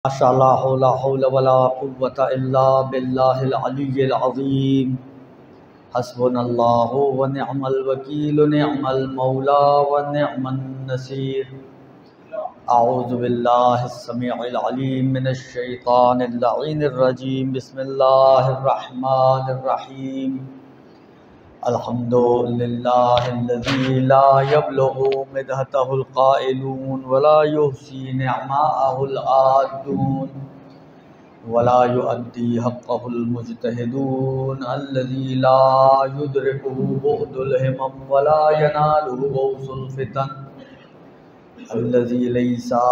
माशाअल्लाह ला हौला वला कुव्वता इल्ला बिल्लाहिल अलिय्यिल अज़ीम। हस्बुनल्लाहु व निअमल वकील निअमल मौला व निअमन नसीर। अऊज़ु बिल्लाहिस समीउल अलीम मिनश शैतानिर लईनिर रजीम। बिस्मिल्लाहिर रहमानिर रहीम। अल्हम्दुलिल्लाहिल्लज़ी ला यब्लुगु मिदहतहुल क़ाइलून वला युहसी निअमाअहुल आद्दून वला युअद्दी हक़्क़हुल मुज्तहिदून अल्लज़ी ला युदरिकुहु बुअदुल हिमम वला यनालुहु गौसुल फ़ितन अल्लज़ी लैसा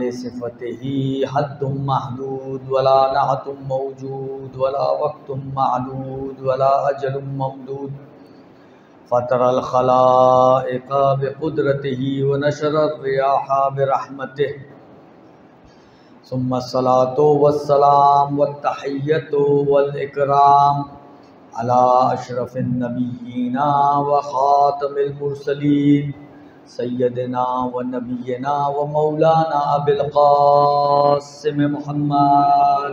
लिसिफ़तिही हद्दुम महदूद वला नअतुम मौजूद वला वक़्तुम मअदूद वला अजलुम ममदूद। फ़तरल ख़लाइक़ बिक़ुदरतिही व नशरर रियाहा बिरहमतिही। सुम्मस्सलातु वस्सलाम वत्तहिय्यतु वल इकराम अला अशरफिन नबिय्यिना व ख़ातमिल मुरसलीन सय्यदिना व नबिय्यिना व मौलाना अबिल क़ासिम मुहम्मद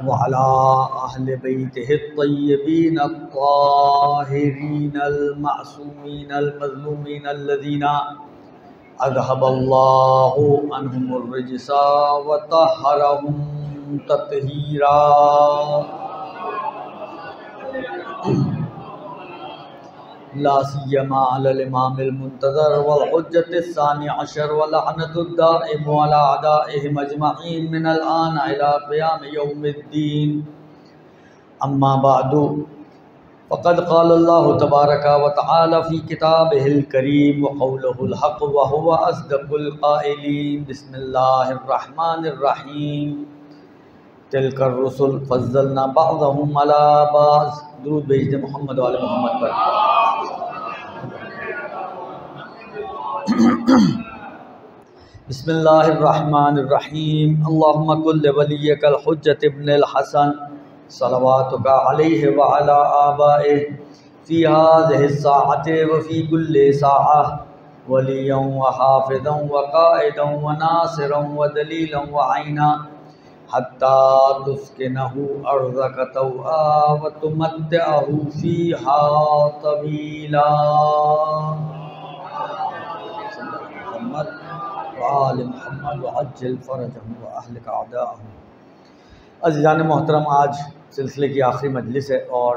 व अला अहले बैतिहि त्तय्यबीन अत्ताहिरीन अल-मअसूमीन अल-मज़लूमीन अल्लज़ीना अज़हबल्लाहु अन्हुमुर रिज्सा व तह्हरहुम तत्हीरा। ला सियमा अलल इमामिल मुंतज़र वल हुज्जतिस सानी अशर व लअनतुद दाइम अला अदाइहिम अजमईन मिनल आन इला क़ियाम यौमिद्दीन। अम्मा बअदु फ़क़द क़ालल्लाहु तबारक व तआला फ़ी किताबिहिल करीम व क़ौलुहुल हक़ व हुवा अस्दक़ुल क़ाइलीन। बिस्मिल्लाहिर रहमानिर रहीम। तिलकर रुसुल फ़ज़्ज़लना बअज़हुम अला बअज़। दुरूद भेज दे मोहम्मद वाले मोहम्मद पर। बिस्मिल्लाहिर्रहमानिर्रहीम। अल्लाहुम्मा कुल्लि वलिय्यकल हुज्जत इब्नुल हसन सलवातुका अलैहि व अला आबाइहि फ़ी हाज़िहिस साअति व फ़ी कुल्लि साअह वलिय्यन व हाफ़िज़न व क़ाइदन व नासिरन व दलीलन व ऐना हत्ता तुस्किनहु अर्ज़क तौआ व तुमत्तिअहु फ़ीहा तवीला। मोहम्मद व आले मोहम्मद व अज्जिल फ़रजहु व अहलिक अअदाअहु। अज़ीज़ान मोहतरम, आज सिलसिले की आखिरी मजलिस है और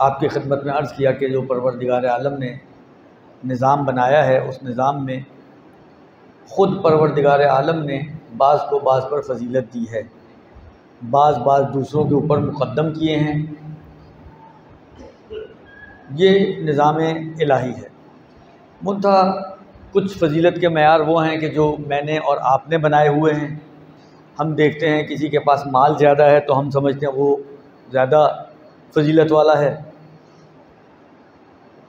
आपकी खिदमत में अर्ज़ किया कि जो परवरदिगार आलम ने निज़ाम बनाया है उस निज़ाम में ख़ुद परवरदिगार आलम ने बाज़ को बाज़ पर फजीलत दी है, बाज़ दूसरों के ऊपर मुक़द्दम किए हैं। ये निज़ाम इलाही है। मुंतहा कुछ फजीलत के मयार वो हैं कि जो मैंने और आपने बनाए हुए हैं। हम देखते हैं किसी के पास माल ज़्यादा है तो हम समझते हैं वो ज़्यादा फजीलत वाला है।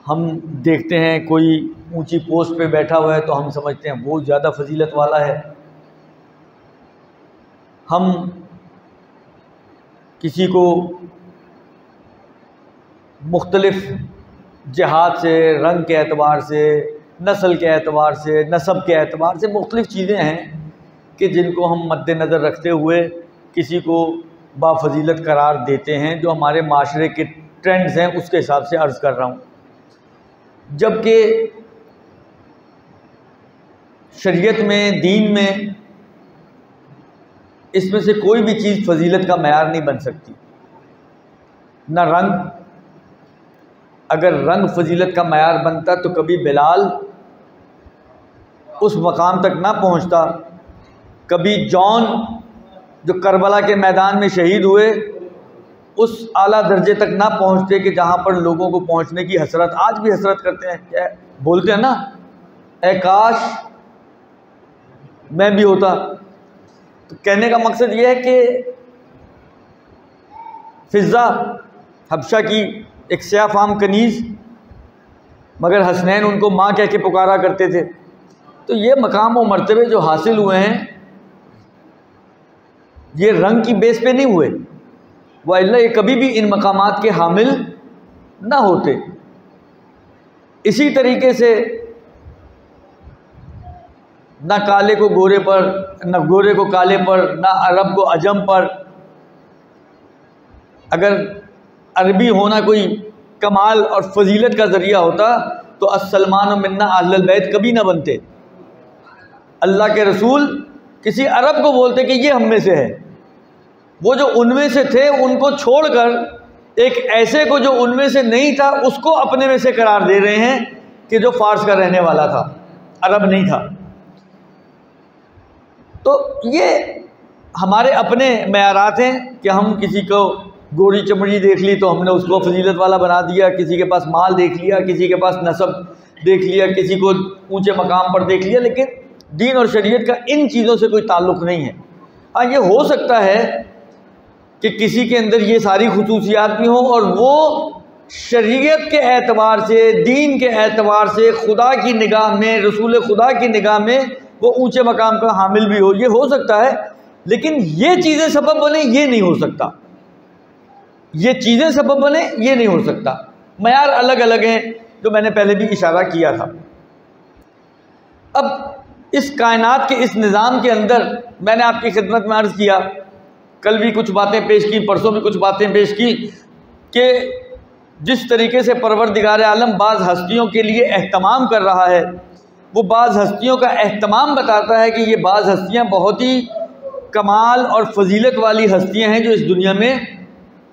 हम देखते हैं कोई ऊंची पोस्ट पे बैठा हुआ है तो हम समझते हैं वो ज़्यादा फजीलत वाला है। हम किसी को मुख्तलिफ़ जिहाद से, रंग के एतबार से, नस्ल के एतबार से, नसब के एतबार से मुख्तलिफ़ चीज़ें हैं कि जिनको हम मद्देनज़र रखते हुए किसी को बाफजीलत करार देते हैं, जो हमारे माशरे के ट्रेंड्स हैं उसके हिसाब से अर्ज़ कर रहा हूँ। जबकि शरीयत में, दीन में इसमें से कोई भी चीज़ फजीलत का मयार नहीं बन सकती। न रंग, अगर रंग फजीलत का मयार बनता तो कभी बिलाल उस मकाम तक ना पहुंचता, कभी जॉन जो करबला के मैदान में शहीद हुए उस आला दर्जे तक ना पहुंचते कि जहां पर लोगों को पहुंचने की हसरत, आज भी हसरत करते हैं। क्या बोलते हैं ना, ए काश मैं भी होता। तो कहने का मकसद ये है कि फिज़ा हबशा की एक स्या फाम कनीज़, मगर हसनैन उनको माँ कह के पुकारा करते थे। तो ये मकाम व मर्तबे जो हासिल हुए हैं ये रंग की बेस पे नहीं हुए, वह ये कभी भी इन मकामात के हामिल ना होते। इसी तरीके से ना काले को गोरे पर, ना गोरे को काले पर, ना अरब को अजम पर। अगर अरबी होना कोई कमाल और फजीलत का ज़रिया होता तो अस्सलमान मिन्ना अहलुल बैत कभी ना बनते। अल्लाह के रसूल किसी अरब को बोलते कि ये हम में से है, वो जो उनमें से थे उनको छोड़कर एक ऐसे को जो उनमें से नहीं था उसको अपने में से करार दे रहे हैं कि जो फारस का रहने वाला था, अरब नहीं था। तो ये हमारे अपने मयारात हैं कि हम किसी को गोरी चमड़ी देख ली तो हमने उसको फजीलत वाला बना दिया, किसी के पास माल देख लिया, किसी के पास नसब देख लिया, किसी को ऊंचे मकाम पर देख लिया, लेकिन दीन और शरीयत का इन चीज़ों से कोई ताल्लुक़ नहीं है। हाँ, ये हो सकता है कि किसी के अंदर ये सारी खुसूसियात भी हों और वो शरीयत के एतबार से, दीन के एतबार से, खुदा की निगाह में, रसूल खुदा की निगाह में वो ऊंचे मकाम का हामिल भी हो, ये हो सकता है। लेकिन ये चीज़ें सबब बने, ये नहीं हो सकता। ये चीज़ें सबब बने, ये नहीं हो सकता। मयार अलग अलग हैं, जो मैंने पहले भी इशारा किया था। अब इस कायनात के इस निज़ाम के अंदर मैंने आपकी खिदमत में अर्ज़ किया, कल भी कुछ बातें पेश की, परसों भी कुछ बातें पेश की, कि जिस तरीके से परवरदिगार आलम बाज़ हस्तियों के लिए एहतमाम कर रहा है, वो बाज़ हस्तियों का एहतमाम बताता है कि ये बाज़ हस्तियाँ बहुत ही कमाल और फजीलत वाली हस्तियाँ हैं जो इस दुनिया में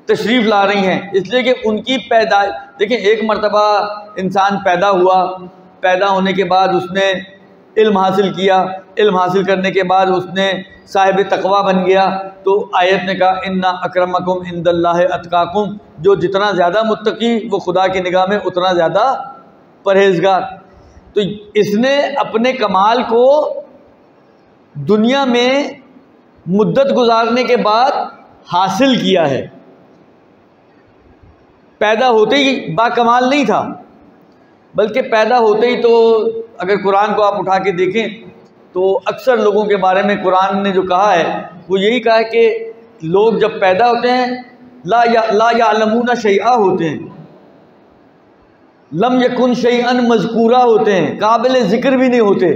तशरीफ़ ला रही हैं। इसलिए कि उनकी पैदाइश, देखिए, एक मरतबा इंसान पैदा हुआ, पैदा होने के बाद उसने इल्म हासिल किया, इल्म हासिल करने के बाद उसने साहिब तक़वा बन गया, तो आयत ने कहा इन्ना अक्रमकुम इंदल्लाहि अतकाकुम, जो जितना ज़्यादा मुत्तकी वो खुदा की निगाह में उतना ज़्यादा परहेज़गार। तो इसने अपने कमाल को दुनिया में मुद्दत गुजारने के बाद हासिल किया है। पैदा होते ही बाकमाल नहीं था, बल्कि पैदा होते ही, तो अगर कुरान को आप उठा के देखें तो अक्सर लोगों के बारे में कुरान ने जो कहा है वो यही कहा है कि लोग जब पैदा होते हैं ला यालमूना शैआ होते हैं, लम यकुन शैअन मज़कूरा होते हैं, काबिल ज़िक्र भी नहीं होते।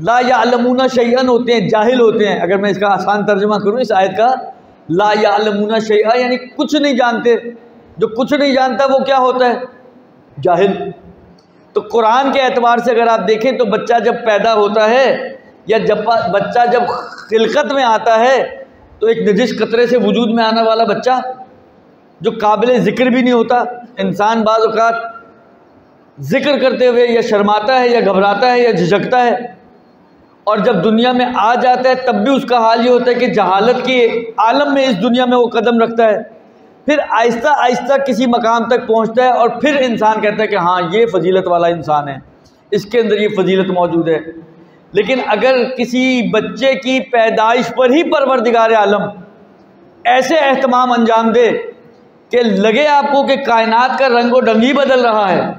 ला यालमूना शैअन होते हैं, जाहिल होते हैं। अगर मैं इसका आसान तर्जुमा करूँ इस आयत का, ला यालमूना शैआ यानी कुछ नहीं जानते। जो कुछ नहीं जानता वो क्या होता है? जाहिल। तो कुरान के एतबार से अगर आप देखें तो बच्चा जब पैदा होता है या जब बच्चा जब खिलकत में आता है तो एक नजिस कतरे से वजूद में आने वाला बच्चा जो काबिल ज़िक्र भी नहीं होता। इंसान बाज़ औक़ात ज़िक्र करते हुए या शर्माता है या घबराता है या झिझकता है, और जब दुनिया में आ जाता है तब भी उसका हाल ये होता है कि जहालत के आलम में इस दुनिया में वो कदम रखता है। फिर आहिस्ता आहिस्ता किसी मकाम तक पहुंचता है और फिर इंसान कहता है कि हाँ, ये फजीलत वाला इंसान है, इसके अंदर ये फजीलत मौजूद है। लेकिन अगर किसी बच्चे की पैदाइश पर ही परवरदिगार आलम ऐसे एहतमाम अंजाम दे कि लगे आपको कि कायनात का रंगो ढंग ही बदल रहा है,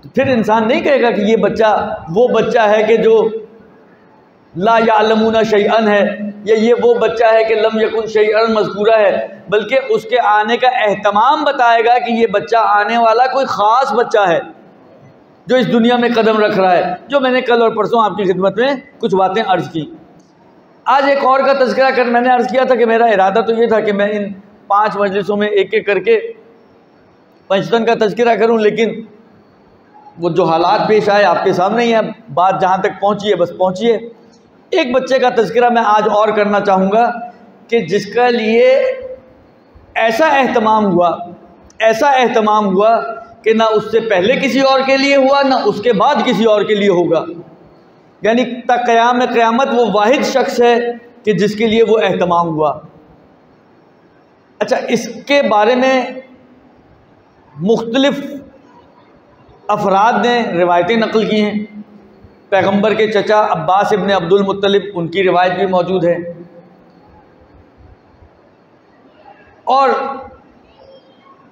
तो फिर इंसान नहीं कहेगा कि ये बच्चा वो बच्चा है कि जो ला यालमूना शैअन है, या ये वो बच्चा है कि लम यकुन शैअन मज़कूरा है, बल्कि उसके आने का एहतमाम बताएगा कि ये बच्चा आने वाला कोई ख़ास बच्चा है जो इस दुनिया में कदम रख रहा है। जो मैंने कल और परसों आपकी खिदमत में कुछ बातें अर्ज़ की। आज एक और का तज़किरा कर, मैंने अर्ज़ किया था कि मेरा इरादा तो ये था कि मैं इन 5 मजलिसों में एक एक करके पंचतन का तज़किरा करूँ, लेकिन वो जो हालात पेश आए आपके सामने ही है। बात जहाँ तक पहुँची है बस पहुँची है। एक बच्चे का तज़किरा मैं आज और करना चाहूँगा कि जिसका लिए ऐसा एहतमाम हुआ कि ना उससे पहले किसी और के लिए हुआ, ना उसके बाद किसी और के लिए होगा। यानी तक क़याम क़यामत वो वाहिद शख्स है कि जिसके लिए वो एहतमाम हुआ। अच्छा, इसके बारे में मुख्तलिफ अफराद ने रिवायतें नकल की हैं। पैगंबर के चचा अब्बास इब्न अब्दुल मुत्तलिब, उनकी रिवायत भी मौजूद है, और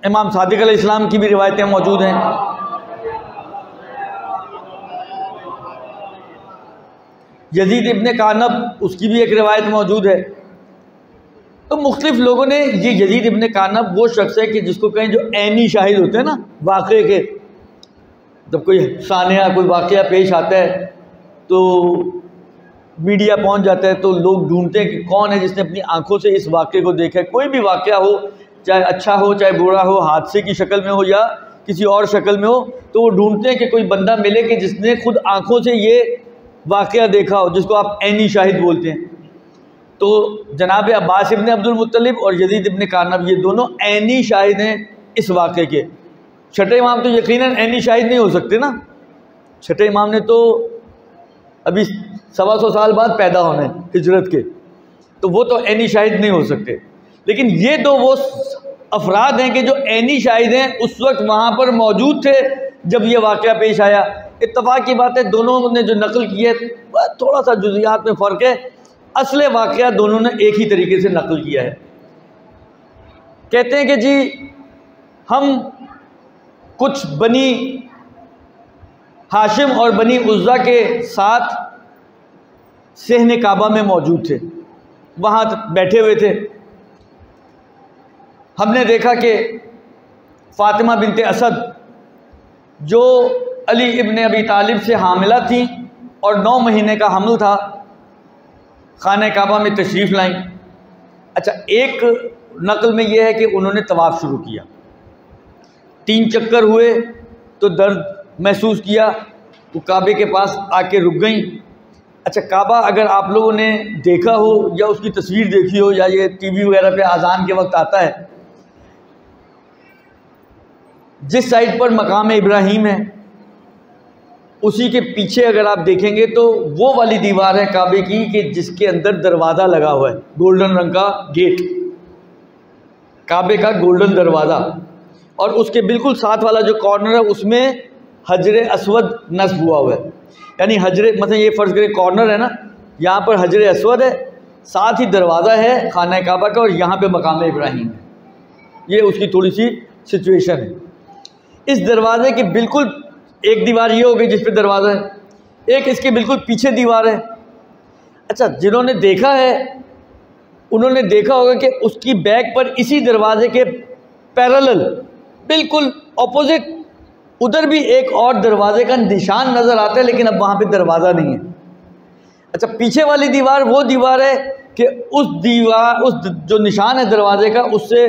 इमाम सादिक अलैहिस्सलाम की भी रिवायतें मौजूद हैं। यजीद इब्न कानब, उसकी भी एक रिवायत मौजूद है। तो मुख्तलिफ लोगों ने, ये यजीद इब्न कानब वो शख्स है कि जिसको कहें जो ऐनी शाहिद होते हैं ना वाक़े के। जब कोई सानिया कोई वाक़या पेश आता है तो मीडिया पहुंच जाता है तो लोग ढूंढते हैं कि कौन है जिसने अपनी आंखों से इस वाक़े को देखा है। कोई भी वाक़या हो, चाहे अच्छा हो चाहे बुरा हो, हादसे की शक्ल में हो या किसी और शक्ल में हो, तो वो ढूंढते हैं कि कोई बंदा मिले कि जिसने खुद आंखों से ये वाक़या देखा हो, जिसको आप ऐनी शाहिद बोलते हैं। तो जनाब अब्बास इब्न अब्दुल मुत्तलिब और यजीद इब्न कानब ये दोनों ऐनी शाहिद हैं इस वाक़े के। छठे इमाम तो यकीनन ऐनी शाहिद नहीं हो सकते ना, छठे इमाम ने तो अभी 125 साल बाद पैदा होने हिजरत के, तो वो तो ऐनी शाहिद नहीं हो सकते। लेकिन ये तो वो अफराद हैं कि जो ऐनी शाहिद हैं, उस वक्त वहाँ पर मौजूद थे जब ये वाक़या पेश आया। इत्तफाक की बात है, दोनों ने जो नकल की है थोड़ा सा जुज़ियात में फ़र्क है, असले वाक़या दोनों ने एक ही तरीके से नकल किया है। कहते हैं कि जी हम कुछ बनी हाशिम और बनी उज़्ज़ा के साथ सहने काबा में मौजूद थे, वहाँ बैठे हुए थे। हमने देखा कि फ़ातिमा बिनते असद जो अली इब्न अबी तालिब से हामिला थी और 9 महीने का हमल था, खाने काबा में तशरीफ़ लाईं। अच्छा, एक नकल में यह है कि उन्होंने तवाफ़ शुरू किया, 3 चक्कर हुए तो दर्द महसूस किया, वो काबे के पास आके रुक गईं। अच्छा, काबा अगर आप लोगों ने देखा हो या उसकी तस्वीर देखी हो या ये टीवी वगैरह पे आज़ान के वक्त आता है, जिस साइड पर मकाम इब्राहीम है उसी के पीछे अगर आप देखेंगे तो वो वाली दीवार है काबे की कि जिसके अंदर दरवाज़ा लगा हुआ है, गोल्डन रंग का गेट, काबे का गोल्डन दरवाज़ा। और उसके बिल्कुल साथ वाला जो कॉर्नर है उसमें हजर अस्वद नस्ब हुआ हुआ है। यानी हजर, मतलब ये फ़र्ज़ करें कॉर्नर है ना, यहाँ पर हजर अस्वद है, साथ ही दरवाज़ा है खाना काबा का और यहाँ पे मकाम इब्राहीम है। ये उसकी थोड़ी सी सिचुएशन है। इस दरवाज़े की बिल्कुल एक दीवार ये हो गई जिस पे दरवाज़ा है, एक इसके बिल्कुल पीछे दीवार है। अच्छा, जिन्होंने देखा है उन्होंने देखा होगा कि उसकी बैक पर इसी दरवाजे के पैरेलल बिल्कुल ऑपोजिट उधर भी एक और दरवाजे का निशान नज़र आता है, लेकिन अब वहाँ पे दरवाज़ा नहीं है। अच्छा, पीछे वाली दीवार वो दीवार है कि उस जो निशान है दरवाजे का, उससे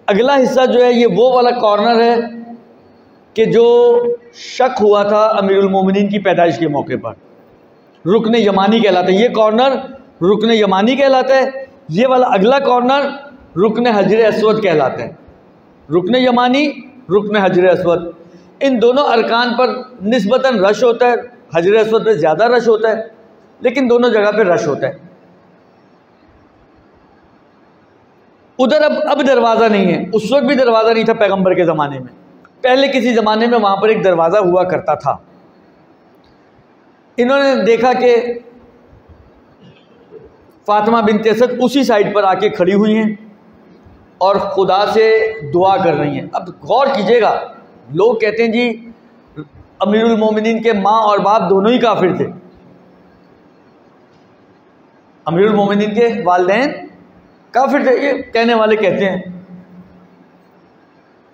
अगला हिस्सा जो है ये वो वाला कॉर्नर है कि जो शक हुआ था अमीरुल मोमिनीन की पैदाइश के मौके पर, रुकन यमानी कहलाता है। ये कॉर्नर रुकन यमानी कहलाता है, ये वाला अगला कॉर्नर रुकन हजर अस्वद कहलाता है। रुकन यमानी, रुकन हजर अस्वद, इन दोनों अरकान पर निस्बतन रश होता है। हजर अस्वद पे ज़्यादा रश होता है, लेकिन दोनों जगह पे रश होता है। उधर अब दरवाज़ा नहीं है, उस वक्त भी दरवाज़ा नहीं था पैगंबर के ज़माने में। पहले किसी ज़माने में वहाँ पर एक दरवाज़ा हुआ करता था। इन्होंने देखा कि फ़ातिमा बिनते असद उसी साइड पर आके खड़ी हुई हैं और खुदा से दुआ कर रही हैं। अब गौर कीजिएगा, लोग कहते हैं जी अमीरुल मोमिनीन के माँ और बाप दोनों ही काफिर थे। अमीरुल मोमिनीन के वालिदैन काफिर थे, ये कहने वाले कहते हैं।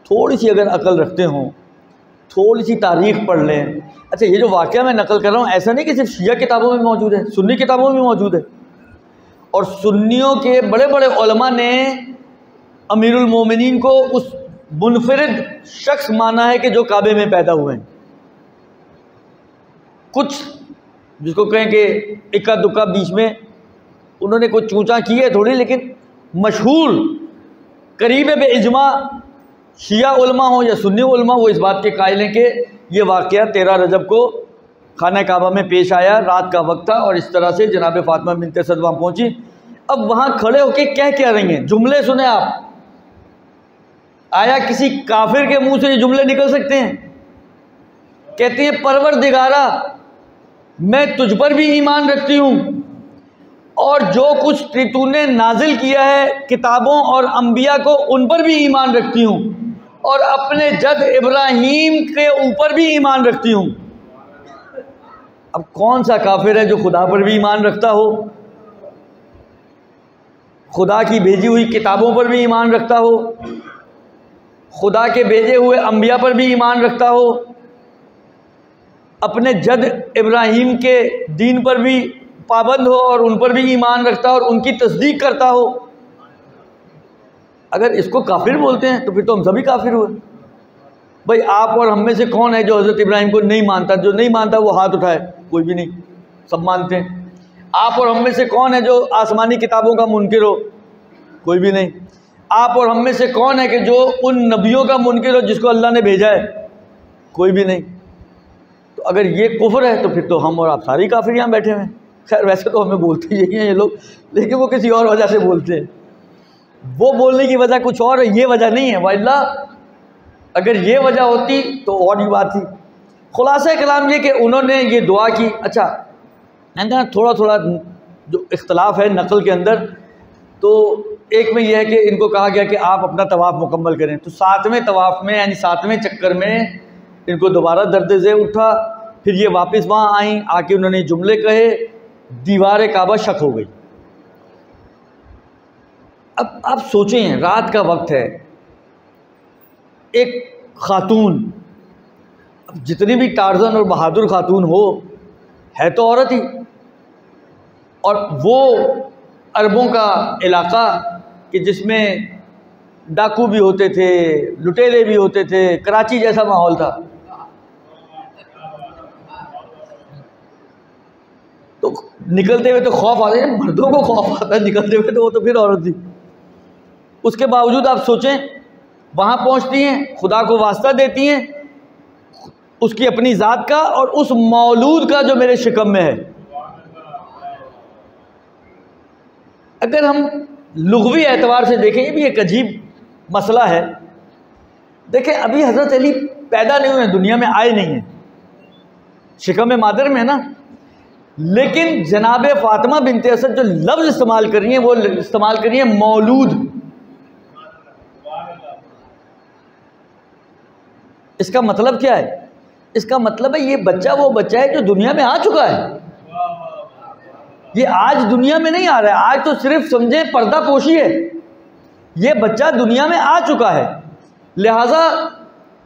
थोड़ी सी अगर अकल रखते हों, थोड़ी सी तारीख़ पढ़ लें। अच्छा, ये जो वाक़या मैं नकल कर रहा हूँ ऐसा नहीं कि सिर्फ शिया किताबों में मौजूद है, सुन्नी किताबों में मौजूद है। और सुन्नियों के बड़े बड़े उलमा ने अमीरुल मोमिनीन को उस मुनफरिद शख्स माना है कि जो काबे में पैदा हुए हैं। कुछ जिसको कहें कि इक्का दुक्का बीच में उन्होंने कुछ चूँचा की है थोड़ी, लेकिन मशहूर करीब बे इजमा शिया उलमा हो या सुन्नी उलमा, वो इस बात के कायल हैं कि ये वाक़या 13 रजब को खाना काबा में पेश आया, रात का वक्त था और इस तरह से जनाब फ़ातिमा बिनते असद वहाँ पहुँची। अब वहाँ खड़े होकर कह रही हैं, जुमले सुने आप। आया किसी काफिर के मुंह से ये जुमले निकल सकते हैं? कहती हैं, परवरदिगारा मैं तुझ पर भी ईमान रखती हूँ और जो कुछ तूने नाजिल किया है किताबों और अंबिया को, उन पर भी ईमान रखती हूँ और अपने जद इब्राहीम के ऊपर भी ईमान रखती हूँ। अब कौन सा काफिर है जो खुदा पर भी ईमान रखता हो? खुदा की भेजी हुई किताबों पर भी ईमान रखता हो, खुदा के भेजे हुए अंबिया पर भी ईमान रखता हो, अपने जद इब्राहीम के दीन पर भी पाबंद हो और उन पर भी ईमान रखता हो और उनकी तस्दीक करता हो। अगर इसको काफिर बोलते हैं तो फिर तो हम सभी काफिर हुए। भाई आप और हम में से कौन है जो हज़रत इब्राहीम को नहीं मानता? जो नहीं मानता वो हाथ उठाए। कोई भी नहीं, सब मानते हैं। आप और हम में से कौन है जो आसमानी किताबों का मुनकिर हो? कोई भी नहीं। आप और हम में से कौन है कि जो उन नबियों का मुनकिर हो जिसको अल्लाह ने भेजा है? कोई भी नहीं। तो अगर ये कुफ्र है तो फिर तो हम और आप सारी काफिर यहाँ बैठे हुए हैं। खैर वैसे तो हमें बोलते यही हैं ये लोग, लेकिन वो किसी और वजह से बोलते हैं। वो बोलने की वजह कुछ और है, ये वजह नहीं है। वल्ला अगर ये वजह होती तो और ही बात थी। खुलासा कलाम ये कि उन्होंने ये दुआ की। अच्छा ना, थोड़ा थोड़ा जो इख्तलाफ है नकल के अंदर, तो एक में यह है कि इनको कहा गया कि आप अपना तवाफ़ मुकम्मल करें, तो 7वें तवाफ़ में यानी 7वें चक्कर में इनको दोबारा दर्द ज़े उठा। फिर ये वापस वहाँ आई, आके उन्होंने जुमले कहे, दीवार काबा शक हो गई। अब आप सोचें, रात का वक्त है, एक खातून, जितनी भी टार्जन और बहादुर खातून हो, है तो औरत ही, और वो अरबों का इलाका कि जिसमें डाकू भी होते थे, लुटेरे भी होते थे, कराची जैसा माहौल था। तो निकलते हुए तो खौफ आता है, मर्दों को खौफ आता है निकलते हुए, तो वो तो फिर औरत थी। उसके बावजूद आप सोचें, वहाँ पहुँचती हैं, खुदा को वास्ता देती हैं, उसकी अपनी ज़ात का और उस मौलूद का जो मेरे शिकम में है। अगर हम लुग़वी एतबार से देखें, ये भी एक अजीब मसला है। देखें, अभी हज़रत अली पैदा नहीं हुए, दुनिया में आए नहीं हैं, शिकम मादर में है ना, लेकिन जनाब फ़ातिमा बिनते असद जो लफ्ज़ इस्तेमाल कर रही हैं वो इस्तेमाल कर रही हैं मौलूद। इसका मतलब क्या है? इसका मतलब है ये बच्चा वो बच्चा है जो दुनिया में आ चुका है। ये आज दुनिया में नहीं आ रहा है, आज तो सिर्फ समझे पर्दा पोशी है। ये बच्चा दुनिया में आ चुका है, लिहाजा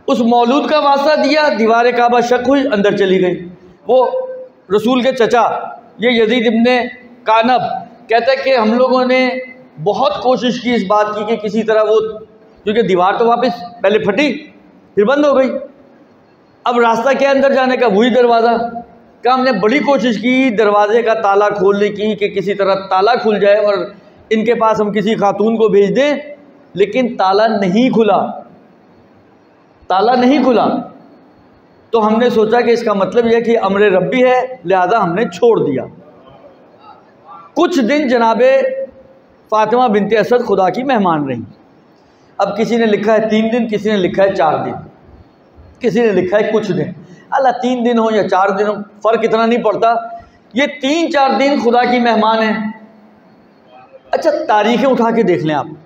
उस मौलूद का वास्ता दिया, दीवार काबा शक हुई, अंदर चली गई। वो रसूल के चचा ये यजीद इब्ने कानब कहता है कि हम लोगों ने बहुत कोशिश की इस बात की कि किसी तरह वो, क्योंकि दीवार तो वापस पहले फटी फिर बंद हो गई, अब रास्ता क्या अंदर जाने का? वही दरवाज़ा का। हमने बड़ी कोशिश की दरवाजे का ताला खोलने की कि किसी तरह ताला खुल जाए और इनके पास हम किसी खातून को भेज दें, लेकिन ताला नहीं खुला, ताला नहीं खुला। तो हमने सोचा कि इसका मतलब यह कि अमर रब्बी है, लिहाजा हमने छोड़ दिया। कुछ दिन जनाबे फ़ातिमा बिनते असद खुदा की मेहमान रही। अब किसी ने लिखा है 3 दिन, किसी ने लिखा है 4 दिन, किसी ने लिखा है कुछ दिन। अल्लाह 3 दिन हो या 4 दिन हो, फ़र्क इतना नहीं पड़ता। ये 3-4 दिन खुदा की मेहमान है। अच्छा, तारीखें उठा के देख लें आप,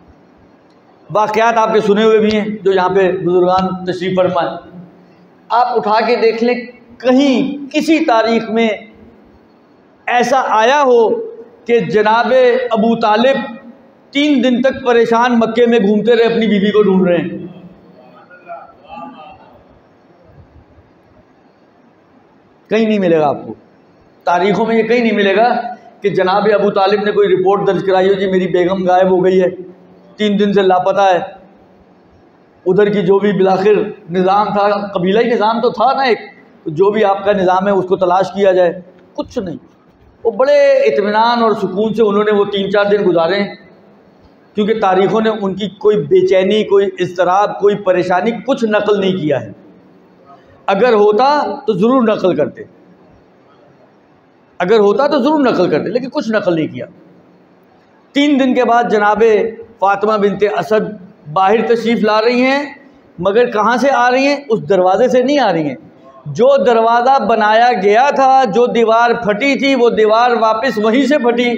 वाक़यात आपके सुने हुए भी हैं जो यहाँ पे बुजुर्गान तशरीफ़ फरमाए, आप उठा के देख लें, कहीं किसी तारीख में ऐसा आया हो कि जनाबे अबू तालिब 3 दिन तक परेशान मक्के में घूमते रहे, अपनी बीवी को ढूंढ रहे हैं? कहीं नहीं मिलेगा आपको, तारीखों में ये कहीं नहीं मिलेगा कि जनाब अबू तालिब ने कोई रिपोर्ट दर्ज कराई हो, जी मेरी बेगम गायब हो गई है, 3 दिन से लापता है। उधर की जो भी बिलाखिर निज़ाम था, कबीलाई निज़ाम तो था ना एक, तो जो भी आपका निज़ाम है उसको तलाश किया जाए, कुछ नहीं। वो बड़े इत्मीनान और सुकून से उन्होंने वो 3-4 दिन गुजारे, क्योंकि तारीखों ने उनकी कोई बेचैनी, कोई इज़्तिराब, कोई परेशानी कुछ नकल नहीं किया है। अगर होता तो ज़रूर नकल करते, अगर होता तो ज़रूर नकल करते, लेकिन कुछ नकल नहीं किया। 3 दिन के बाद जनाबे फ़ातिमा बिनते असद बाहर तशरीफ़ ला रही हैं, मगर कहाँ से आ रही हैं? उस दरवाज़े से नहीं आ रही हैं। जो दरवाज़ा बनाया गया था, जो दीवार फटी थी, वो दीवार वापस वहीं से फटी,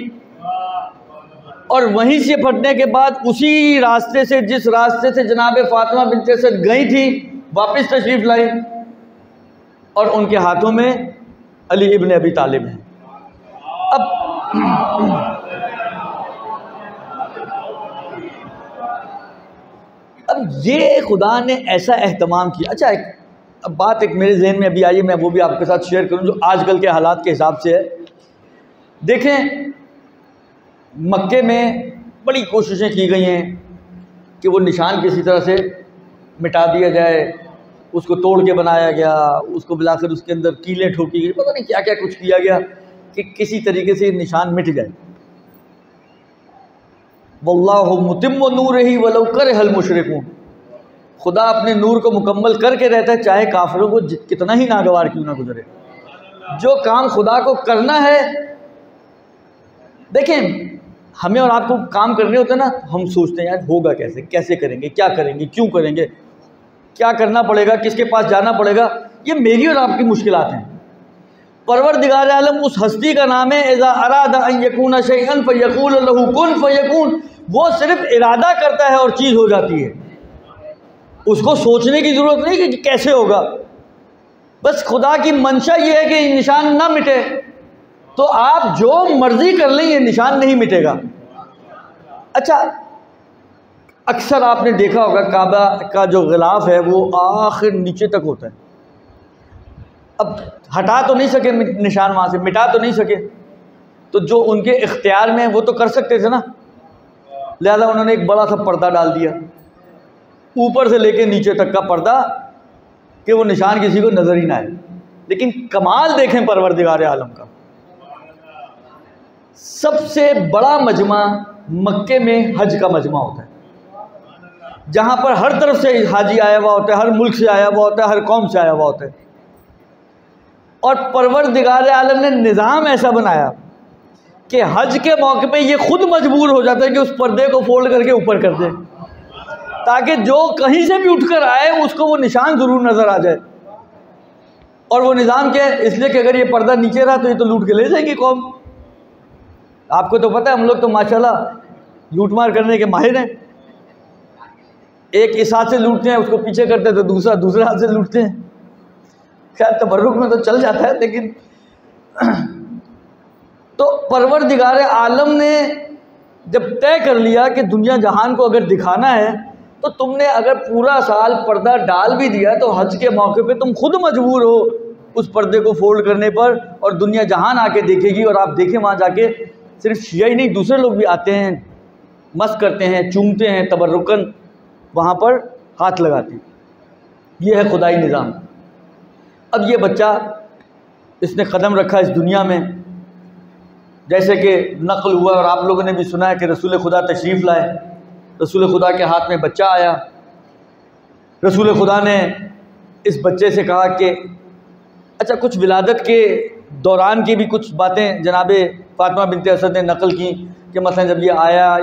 और वहीं से फटने के बाद उसी रास्ते से, जिस रास्ते से जनाबे फ़ातिमा बिनते असद गई थी, वापस तशरीफ़ लाई, और उनके हाथों में अली इब्ने अबी तालिब हैं। अब अब ये खुदा ने ऐसा एहतमाम किया। अच्छा, अब बात एक मेरे जहन में अभी आई है, मैं वो भी आपके साथ शेयर करूं जो आजकल के हालात के हिसाब से है। देखें, मक्के में बड़ी कोशिशें की गई हैं कि वो निशान किसी तरह से मिटा दिया जाए, उसको तोड़ के बनाया गया, उसको मिलाकर उसके अंदर कीलें ठोकी गई, पता नहीं क्या क्या कुछ किया गया कि किसी तरीके से निशान मिट जाए। वल्लाहु मुतिम्मु नूरिही वलौ करहल मुशरिकून, खुदा अपने नूर को मुकम्मल करके रहता है चाहे काफिरों को कितना ही नागवार क्यों ना गुजरे। जो काम खुदा को करना है, देखें हमें और आपको काम करने होते हैं ना, हम सोचते हैं यार होगा कैसे, कैसे करेंगे, क्या करेंगे, क्यों करेंगे, क्या करना पड़ेगा, किसके पास जाना पड़ेगा। ये मेरी और आपकी मुश्किलात हैं। परवरदिगार आलम उस हस्ती का नाम है इज़ा अरादा अन यकूना शैअन फयकूल लहू कुन फयकून। वो सिर्फ इरादा करता है और चीज़ हो जाती है, उसको सोचने की ज़रूरत नहीं कि कैसे होगा। बस खुदा की मंशा ये है कि निशान ना मिटे, तो आप जो मर्जी कर लें ये निशान नहीं मिटेगा। अच्छा, अक्सर आपने देखा होगा काबा का जो गिलाफ है वो आखिर नीचे तक होता है। अब हटा तो नहीं सके निशान, वहाँ से मिटा तो नहीं सके, तो जो उनके इख्तियार में वो तो कर सकते थे ना, लिहाजा उन्होंने एक बड़ा सा पर्दा डाल दिया ऊपर से लेके नीचे तक का पर्दा कि वो निशान किसी को नज़र ही ना आए। लेकिन कमाल देखें परवरदिगार आलम का, सबसे बड़ा मजमा मक्के में हज का मजमा होता है, जहाँ पर हर तरफ से हाजी आया हुआ होता है, हर मुल्क से आया हुआ होता है, हर कौम से आया हुआ होता है। और परवरदिगार आलम ने निज़ाम ऐसा बनाया कि हज के मौके पे ये खुद मजबूर हो जाता है कि उस पर्दे को फोल्ड करके ऊपर कर दे, ताकि जो कहीं से भी उठकर आए उसको वो निशान ज़रूर नज़र आ जाए। और वो निज़ाम क्या है, इसलिए कि अगर ये पर्दा नीचे रहा तो ये तो लूट के ले जाएंगी कौम। आपको तो पता है हम लोग तो माशाल्लाह लूटमार करने के माहिर हैं। एक इस हाथ से लूटते हैं, उसको पीछे करते हैं, तो दूसरे हाथ से लूटते हैं। खैर तबर्रुक में तो चल जाता है, लेकिन तो परवरदिगार आलम ने जब तय कर लिया कि दुनिया जहान को अगर दिखाना है तो तुमने अगर पूरा साल पर्दा डाल भी दिया तो हज के मौके पे तुम खुद मजबूर हो उस पर्दे को फोल्ड करने पर, और दुनिया जहान आके देखेगी। और आप देखें वहाँ जाके सिर्फ शिया ही नहीं, दूसरे लोग भी आते हैं, मस करते हैं, चूमते हैं, तबर्रुकन वहाँ पर हाथ लगाते हैं। ये है खुदाई निज़ाम। अब ये बच्चा इसने कदम रखा इस दुनिया में, जैसे कि नक़ल हुआ और आप लोगों ने भी सुना है कि रसूल खुदा तशरीफ़ लाए, रसूल खुदा के हाथ में बच्चा आया। रसूल खुदा ने इस बच्चे से कहा कि अच्छा, कुछ विलादत के दौरान की भी कुछ बातें जनाब फ़ातिमा बिन्त असद ने नक़ल की कि मसलन जब ये आया,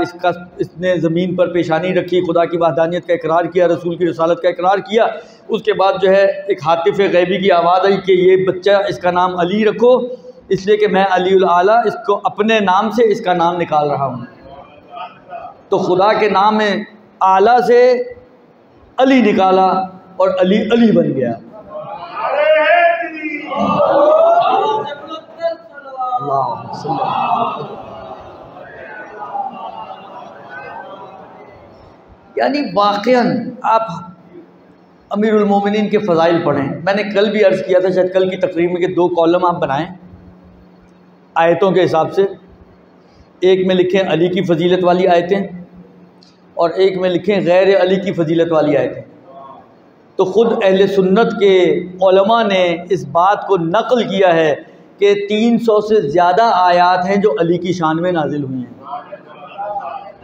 इसने ज़मीन पर पेशानी रखी, खुदा की वहदानियत का इकरार किया, रसूल की रसालत का इकरार किया। उसके बाद जो है एक हातिफ़ गैबी की आवाज़ आई कि ये बच्चा, इसका नाम अली रखो, इसलिए कि मैं अलीउल आला, इसको अपने नाम से इसका नाम निकाल रहा हूँ। तो खुदा के नाम में आला से अली निकाला और अली अली बन गया। यानी वाक़ईन आप अमीरुल मोमिनीन के फ़ज़ाइल पढ़ें। मैंने कल भी अर्ज़ किया था, शायद कल की तकरीर में, कि 2 कॉलम आप बनाएं आयतों के हिसाब से। एक में लिखें अली की फ़जीलत वाली आयतें और एक में लिखें गैर अली की फ़जीलत वाली आयतें। तो ख़ुद अहले सुन्नत के उलमा ने इस बात को नक़ल किया है कि 300 से ज़्यादा आयात हैं जो अली की शान में नाजिल हुई हैं,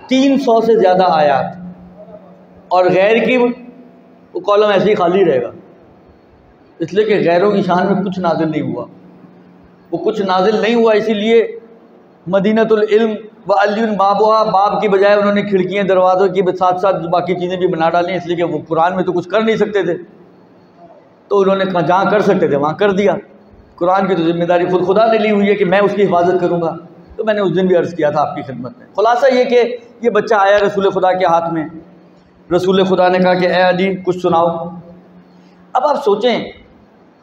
300 से ज़्यादा आयात। और गैर की वो कॉलम ऐसे ही खाली रहेगा, इसलिए कि गैरों की शान में कुछ नाजिल नहीं हुआ। वो कुछ नाजिल नहीं हुआ इसीलिए मदीनतुल इल्म व अलियुन बाबुहा, बाब की बजाय उन्होंने खिड़कियाँ दरवाज़ों के साथ साथ बाकी चीज़ें भी बना डाली, इसलिए कि वो कुरान में तो कुछ कर नहीं सकते थे, तो उन्होंने जहाँ कर सकते थे वहाँ कर दिया। कुरान की तो जिम्मेदारी खुद खुदा ने ली हुई है कि मैं उसकी हिफाजत करूँगा। तो मैंने उस दिन भी अर्ज़ किया था आपकी खिदमत में। खुलासा ये कि ये बच्चा आया रसूल खुदा के हाथ में, रसूल खुदा ने कहा कि ए अली कुछ सुनाओ। अब आप सोचें,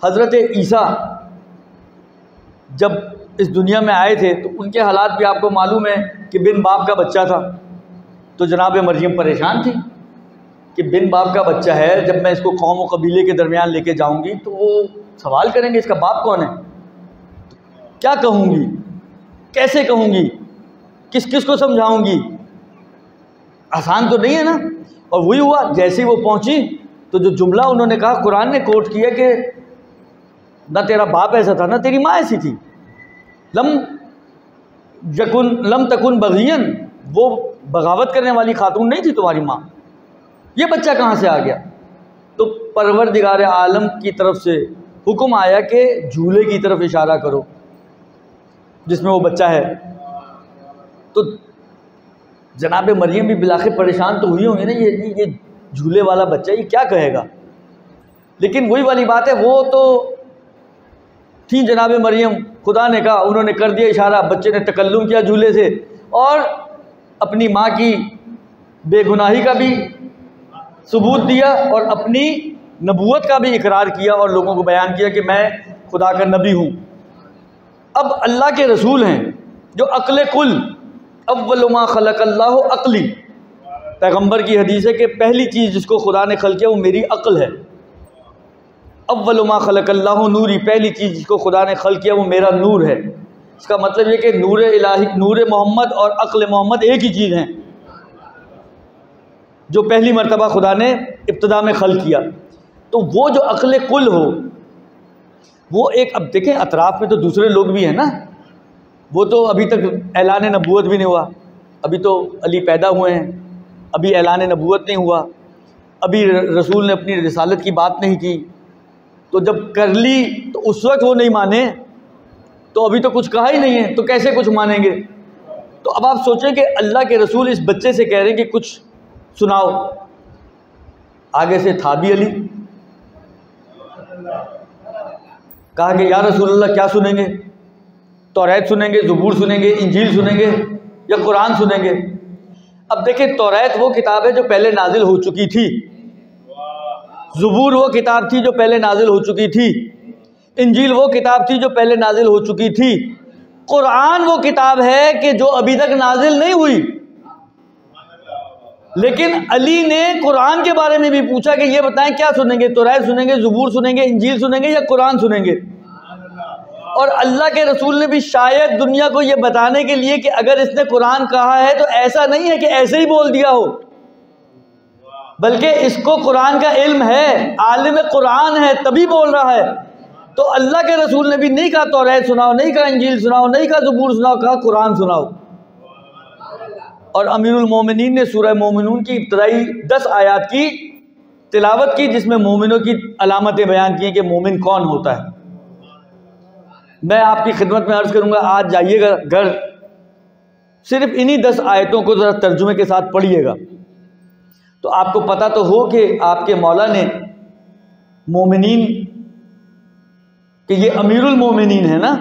हज़रत ईसा जब इस दुनिया में आए थे तो उनके हालात भी आपको मालूम है कि बिन बाप का बच्चा था। तो जनाब मरियम परेशान थी कि बिन बाप का बच्चा है, जब मैं इसको कौम और कबीले के दरमियान लेके जाऊंगी तो वो सवाल करेंगे इसका बाप कौन है, क्या कहूँगी, कैसे कहूँगी, किस किस को समझाऊंगी, आसान तो नहीं है ना। और वही हुआ, जैसे ही वो पहुंची तो जो जुमला उन्होंने कहा, कुरान ने कोट किया कि ना तेरा बाप ऐसा था ना तेरी माँ ऐसी थी, लम तकुन बगियन, वो बगावत करने वाली खातून नहीं थी तुम्हारी माँ, ये बच्चा कहाँ से आ गया। तो परवरदिगार आलम की तरफ से हुक्म आया कि झूले की तरफ इशारा करो जिसमें वो बच्चा है। तो जनाब मरियम भी बिलाखिर परेशान तो हुई होंगी ना, ये झूले वाला बच्चा ये क्या कहेगा। लेकिन वही वाली बात है, वो तो थी जनाब मरियम, खुदा ने कहा, उन्होंने कर दिया इशारा, बच्चे ने तकल्लुम किया झूले से और अपनी माँ की बेगुनाही का भी सबूत दिया और अपनी नबूवत का भी इकरार किया और लोगों को बयान किया कि मैं खुदा का नबी हूँ। अब अल्लाह के रसूल हैं जो अक्ल कुल, अव्वल मा खलक़ल्लाहु अक्ली, पैगंबर की हदीस है कि पहली चीज़ जिसको खुदा ने खल किया वो मेरी अक्ल है। अव्वल मा खलक़ल्लाहु नूरी, पहली चीज़ जिसको खुदा ने खल किया वो मेरा नूर है। इसका मतलब ये कि नूर इलाही, नूर मोहम्मद और अक्ल मोहम्मद एक ही चीज़ हैं जो पहली मरतबा खुदा ने इब्तिदा में खल किया। तो वो जो अक्ल कुल हो वो एक, अब देखें अतराफ़ में तो दूसरे लोग भी हैं ना, वो तो अभी तक ऐलान नबूवत भी नहीं हुआ, अभी तो अली पैदा हुए हैं, अभी ऐलान नबूवत नहीं हुआ, अभी रसूल ने अपनी रिसालत की बात नहीं की। तो जब कर ली तो उस वक्त वो नहीं माने, तो अभी तो कुछ कहा ही नहीं है तो कैसे कुछ मानेंगे। तो अब आप सोचें कि अल्लाह के रसूल इस बच्चे से कह रहे हैं कि कुछ सुनाओ, आगे से था भी अली, कहा कि या रसूल अल्लाह क्या सुनेंगे, तौरात सुनेंगे, ज़बूर सुनेंगे, इंजील सुनेंगे या कुरान सुनेंगे। अब देखिए तौरात वो किताब है जो पहले नाजिल हो चुकी थी, ज़बूर वो किताब थी जो पहले नाजिल हो चुकी थी, इंजील वो किताब थी जो पहले नाजिल हो चुकी थी, कुरान वो किताब है कि जो अभी तक नाजिल नहीं हुई। लेकिन अली ने कुरान के बारे में भी पूछा कि ये बताएं क्या सुनेंगे, तौरात सुनेंगे, ज़बूर सुनेंगे, इंजील सुनेंगे या कुरान सुनेंगे। और अल्लाह के रसूल ने भी शायद दुनिया को ये बताने के लिए कि अगर इसने कुरान कहा है तो ऐसा नहीं है कि ऐसे ही बोल दिया हो, बल्कि इसको कुरान का इल्म है, आलिम कुरान है तभी बोल रहा है। तो अल्लाह के रसूल ने भी नहीं कहा तौरात सुनाओ, नहीं कहा इंजील सुनाओ, नहीं कहा ज़बूर सुनाओ, कहा कुरान सुनाओ। और अमीरुल मोमिनीन ने सूरह मोमिनून की इब्तदाई 10 आयात की तिलावत की जिसमें मोमिनों की अलामतें बयान की कि मोमिन कौन होता है। मैं आपकी खिदमत में अर्ज़ करूँगा, आज जाइएगा घर, सिर्फ इन्हीं 10 आयतों को ज़रा तर्जुमे के साथ पढ़िएगा तो आपको पता तो हो कि आपके मौला ने मोमिनीन कि ये अमीरुल मोमिनीन है ना,